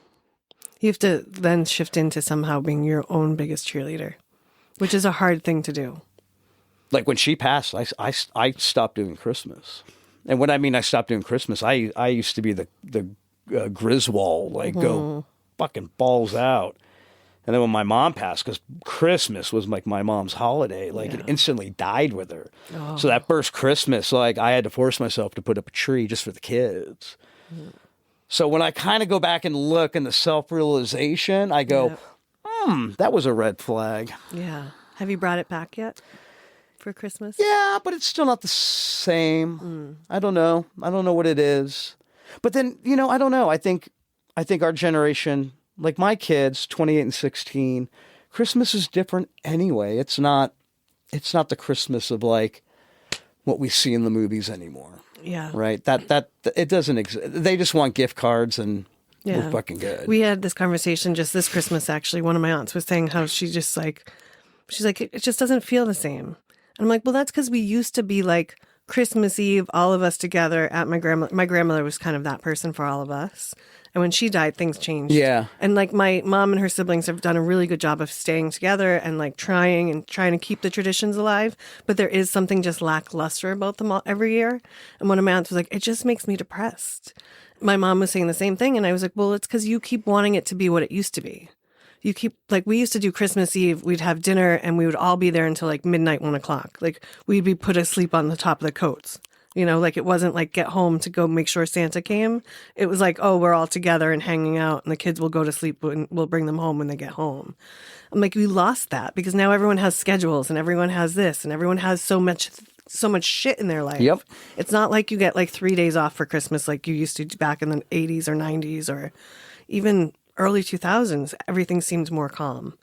You have to then shift into somehow being your own biggest cheerleader, which is a hard thing to do. Like when she passed, I stopped doing Christmas. And when I mean I stopped doing Christmas, I used to be the Griswold, like go fucking balls out. And then when my mom passed, because Christmas was like my mom's holiday, like it instantly died with her. Oh. So that first Christmas, like I had to force myself to put up a tree just for the kids. So when I kind of go back and look in the self-realization, I go, that was a red flag. Yeah. Have you brought it back yet for Christmas? Yeah, but it's still not the same. I don't know. I don't know what it is. But then, I don't know. I think our generation, like my kids, 28 and 16, Christmas is different anyway. It's not the Christmas of like what we see in the movies anymore. Yeah. Right? That it doesn't exist. They just want gift cards and we're fucking good. We had this conversation just this Christmas, actually. One of my aunts was saying how she's like, it just doesn't feel the same. And I'm like, well, that's because we used to be like Christmas Eve, all of us together at my grandmother was kind of that person for all of us. And when she died, things changed. Yeah. And like my mom and her siblings have done a really good job of staying together and like trying to keep the traditions alive. But there is something just lackluster about them all every year. And one of my aunts was like, it just makes me depressed. My mom was saying the same thing. And I was like, well, it's because you keep wanting it to be what it used to be. You keep, like, we used to do Christmas Eve, we'd have dinner and we would all be there until like midnight, 1 o'clock. Like we'd be put asleep on the top of the coats. Like it wasn't like get home to go make sure Santa came. It was like, oh, we're all together and hanging out and the kids will go to sleep and we'll bring them home when they get home. I'm like, we lost that because now everyone has schedules and everyone has this and everyone has so much shit in their life. Yep. It's not like you get like 3 days off for Christmas like you used to back in the 80s or 90s or even early 2000s. Everything seemed more calm.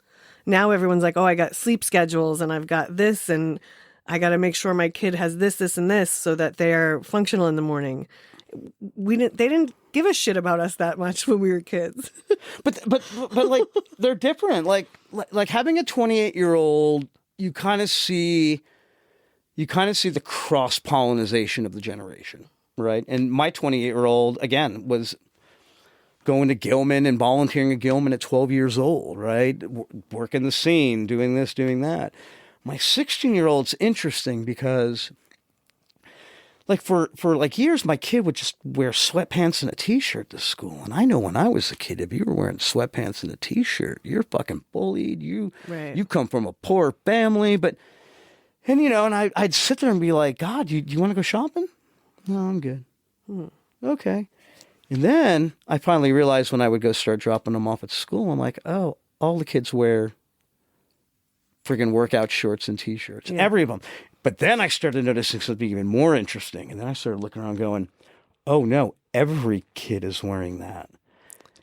now everyone's like, oh, I got sleep schedules and I've got this and I got to make sure my kid has this, and this so that they're functional in the morning. They didn't give a shit about us that much when we were kids. But like they're different. Like having a 28-year-old, you kind of see the cross pollination of the generation, right? And my 28-year-old again was going to Gilman and volunteering at Gilman at 12 years old, right? Working the scene, doing this, doing that. My 16-year-old's interesting because like for like years, my kid would just wear sweatpants and a t-shirt to school. And I know when I was a kid, if you were wearing sweatpants and a t-shirt, you're fucking bullied. You come from a poor family, and I'd sit there and be like, God, you want to go shopping? No, I'm good. Okay. And then I finally realized when I would go start dropping them off at school, I'm like, oh, all the kids wear friggin' workout shorts and t-shirts, every of them. But then I started noticing something even more interesting. And then I started looking around going, oh no, every kid is wearing that.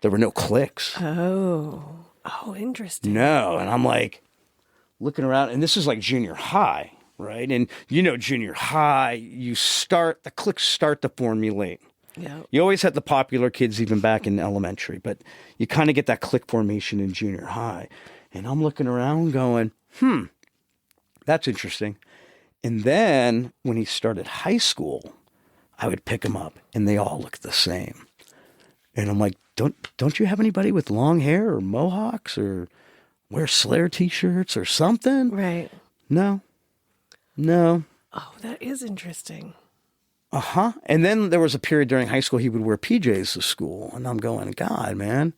There were no cliques. Oh, interesting. No. And I'm like looking around, and this is like junior high, right? And junior high, the cliques start to formulate. Yeah. You always had the popular kids even back in elementary, but you kind of get that clique formation in junior high. And I'm looking around going, that's interesting. And then when he started high school, I would pick him up and they all looked the same. And I'm like, don't you have anybody with long hair or mohawks or wear Slayer t-shirts or something? Right. No. Oh, that is interesting. Uh-huh. And then there was a period during high school he would wear PJs to school. And I'm going, God, man,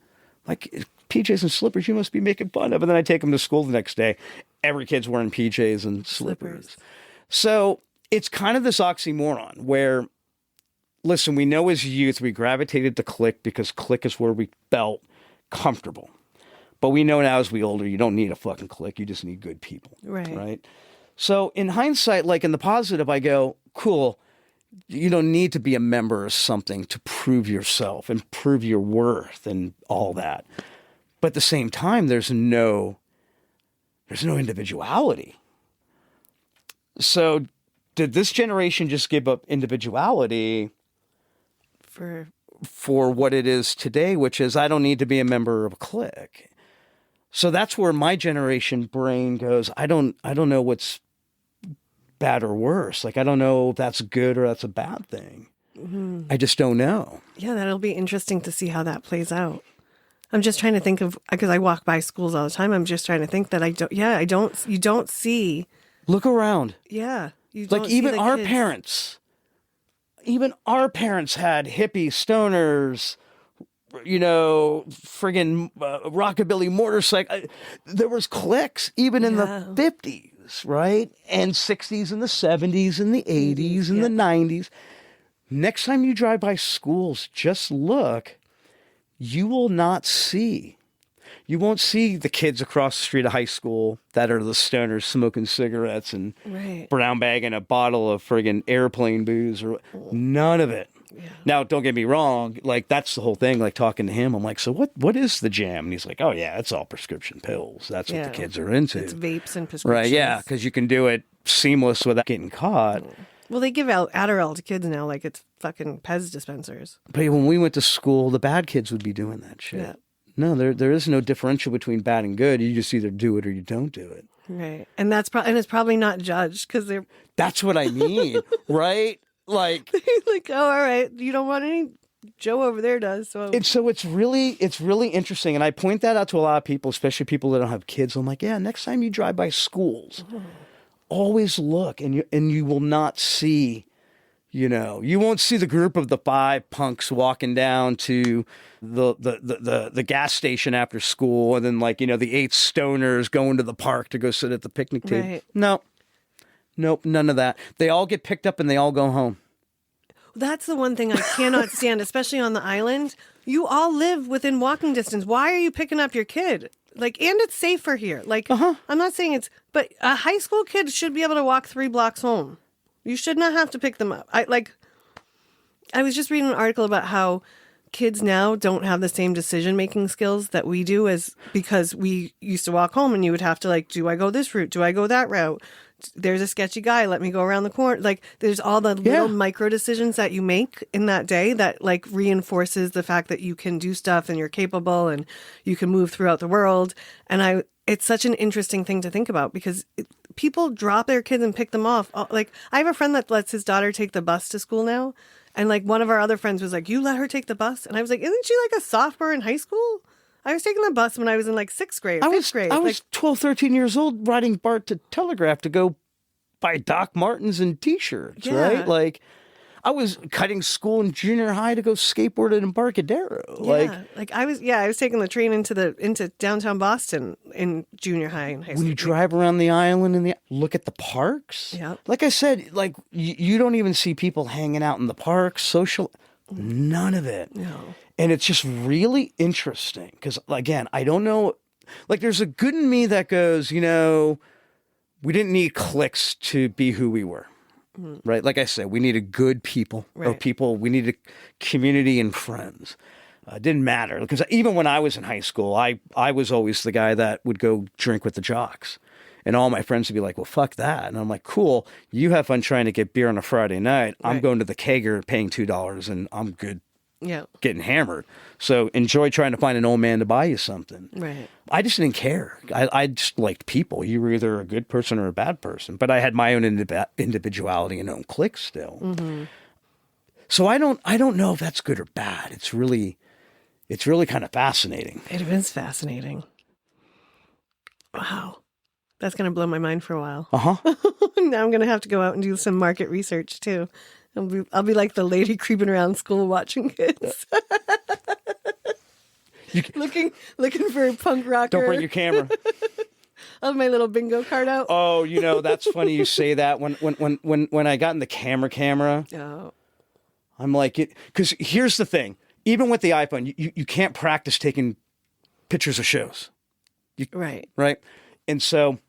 like PJs and slippers, you must be making fun of. And then I take him to school the next day. Every kid's wearing PJs and slippers. So it's kind of this oxymoron where, listen, we know as youth we gravitated to clique because clique is where we felt comfortable. But we know now as we older, you don't need a fucking clique. You just need good people. Right? So in hindsight, like in the positive, I go, cool. You don't need to be a member of something to prove yourself and prove your worth and all that. But at the same time, there's no individuality. So did this generation just give up individuality for what it is today, which is I don't need to be a member of a clique? So that's where my generation brain goes, I don't know what's bad or worse. Like, I don't know if that's good or that's a bad thing. Mm-hmm. I just don't know. Yeah, that'll be interesting to see how that plays out. I'm just trying to think of, because I walk by schools all the time. I'm just trying to think that you don't see. Look around. Yeah. You don't like see even the our kids. parents had hippie stoners, friggin' rockabilly motorcycle. There was cliques even in the 50s, right? And 60s and the 70s and the 80s and the 90s. Next time you drive by schools, just look. You won't see the kids across the street of high school that are the stoners smoking cigarettes and brown bagging a bottle of friggin' airplane booze or none of it. Yeah. Now, don't get me wrong. Like, that's the whole thing. Like, talking to him, I'm like, so what is the jam? And he's like, oh, yeah, it's all prescription pills. That's what the kids are into. It's vapes and prescriptions. Right, yeah, because you can do it seamless without getting caught. Well, they give out Adderall to kids now like it's fucking Pez dispensers. But when we went to school, the bad kids would be doing that shit. Yeah. No, there is no differential between bad and good. You just either do it or you don't do it. Right. And it's probably not judged because they're... That's what I mean, right? Like, oh, all right. You don't want any... Joe over there does. So it's really interesting. And I point that out to a lot of people, especially people that don't have kids. I'm like, yeah, next time you drive by schools, always look and you will not see, you won't see the group of the 5 punks walking down to the gas station after school. And then the 8 stoners going to the park to go sit at the picnic table. Right. Nope, none of that. They all get picked up and they all go home. That's the one thing I cannot stand, especially on the island. You all live within walking distance. Why are you picking up your kid? And it's safer here. I'm not saying but a high school kid should be able to walk 3 blocks home. You should not have to pick them up. I was just reading an article about how kids now don't have the same decision-making skills that we do, as because we used to walk home and you would have to like, do I go this route? Do I go that route? There's a sketchy guy. Let me go around the corner. Like there's all the little micro decisions that you make in that day that like reinforces the fact that you can do stuff and you're capable and you can move throughout the world. And it's such an interesting thing to think about because people drop their kids and pick them off. Like I have a friend that lets his daughter take the bus to school now. And like one of our other friends was like, you let her take the bus? And I was like, isn't she like a sophomore in high school? I was taking the bus when I was in like sixth grade, fifth grade. I was 12, 13 years old riding BART to Telegraph to go buy Doc Martens and T-shirts, right? Like I was cutting school in junior high to go skateboard at Embarcadero. I was taking the train into downtown Boston in junior high and high school. When you drive around the island and look at the parks. Yeah. Like I said, like you don't even see people hanging out in the parks, social, none of it. No. And it's just really interesting because, again, I don't know. Like, there's a good in me that goes, we didn't need cliques to be who we were, right? Like I said, we needed good people or we needed community and friends. It didn't matter because even when I was in high school, I was always the guy that would go drink with the jocks. And all my friends would be like, well, fuck that. And I'm like, cool, you have fun trying to get beer on a Friday night. I'm going to the kegger paying $2 and I'm good. Yeah. Getting hammered. So enjoy trying to find an old man to buy you something. Right. I just didn't care. I just liked people. You were either a good person or a bad person. But I had my own individuality and own clique still. Mm-hmm. So I don't know if that's good or bad. It's really kind of fascinating. It is fascinating. Wow. That's going to blow my mind for a while. Uh-huh. Now I'm going to have to go out and do some market research too. I'll be like the lady creeping around school watching kids. looking for a punk rocker. Don't bring your camera. I'll have my little bingo card out. Oh, that's funny you say that. When I got in the camera, I'm like, because here's the thing. Even with the iPhone, you can't practice taking pictures of shows. Right. Right? And so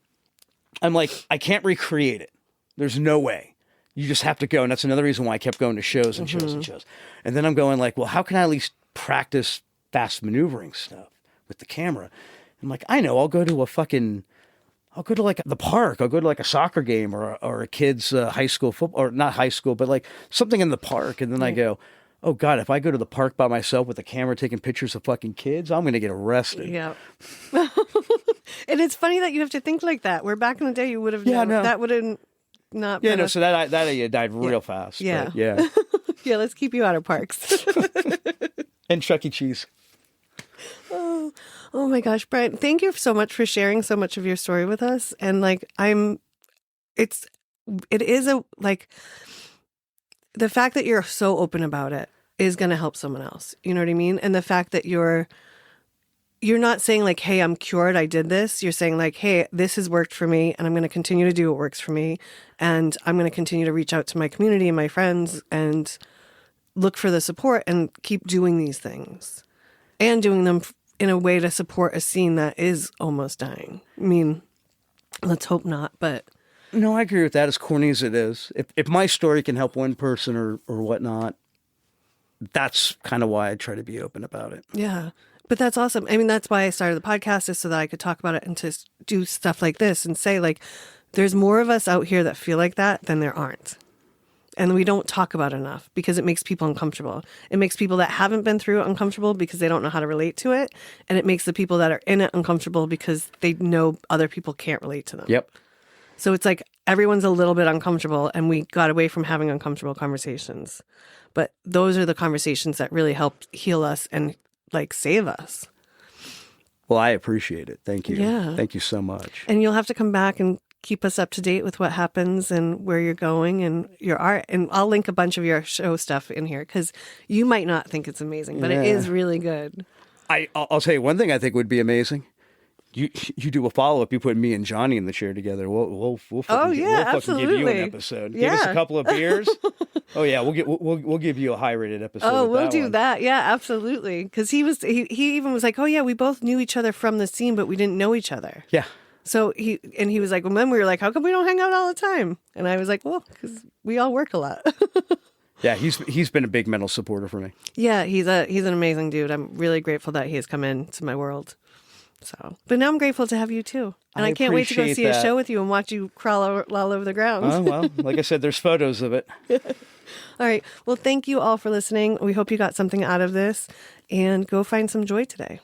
I'm like, I can't recreate it. There's no way. You just have to go. And that's another reason why I kept going to shows and shows and shows. And then I'm going like, well, how can I at least practice fast maneuvering stuff with the camera? I'm like, I know, I'll go to like the park. I'll go to like a soccer game or a kid's high school football, or not high school, but like something in the park. And then I go, oh God, if I go to the park by myself with a camera taking pictures of fucking kids, I'm going to get arrested. Yeah. And it's funny that you have to think like that. Where back in the day you would have that wouldn't not. Yeah, no. So that died real fast. Yeah. But yeah. Yeah. Let's keep you out of parks. And Chuck E. Cheese. Oh my gosh, Brian! Thank you so much for sharing so much of your story with us. And like, it is the fact that you're so open about it is going to help someone else. You know what I mean? And the fact that you're not saying like, hey, I'm cured, I did this. You're saying like, hey, this has worked for me and I'm going to continue to do what works for me. And I'm going to continue to reach out to my community and my friends and look for the support and keep doing these things and doing them in a way to support a scene that is almost dying. I mean, let's hope not, but... No, I agree with that, as corny as it is. If my story can help one person or whatnot, that's kind of why I try to be open about it. Yeah. But that's awesome. I mean, that's why I started the podcast, is so that I could talk about it and to do stuff like this and say, like, there's more of us out here that feel like that than there aren't. And we don't talk about it enough because it makes people uncomfortable. It makes people that haven't been through it uncomfortable because they don't know how to relate to it. And it makes the people that are in it uncomfortable because they know other people can't relate to them. Yep. So it's like everyone's a little bit uncomfortable and we got away from having uncomfortable conversations. But those are the conversations that really help heal us and like save us. Well, I appreciate it. Thank you. Yeah. Thank you so much. And you'll have to come back and keep us up to date with what happens and where you're going and your art. And I'll link a bunch of your show stuff in here because you might not think it's amazing, but it is really good. I'll tell you one thing I think would be amazing. You do a follow-up. You put me and Johnny in the chair together. We'll fucking give you an episode. Yeah. Give us a couple of beers. Oh yeah, we'll give you a high-rated episode. Oh, we'll do one. that. Yeah, absolutely. Because he even was like, oh yeah, we both knew each other from the scene, but we didn't know each other. Yeah. So he was like, well, then we were like, how come we don't hang out all the time? And I was like, well, because we all work a lot. Yeah, he's been a big mental supporter for me. Yeah, he's an amazing dude. I'm really grateful that he has come into my world. So, but now I'm grateful to have you too, and I can't wait to go appreciate see a that. show with you and watch you crawl all over the ground. Oh, well, like I said, there's photos of it. All right. Well, thank you all for listening. We hope you got something out of this, and go find some joy today.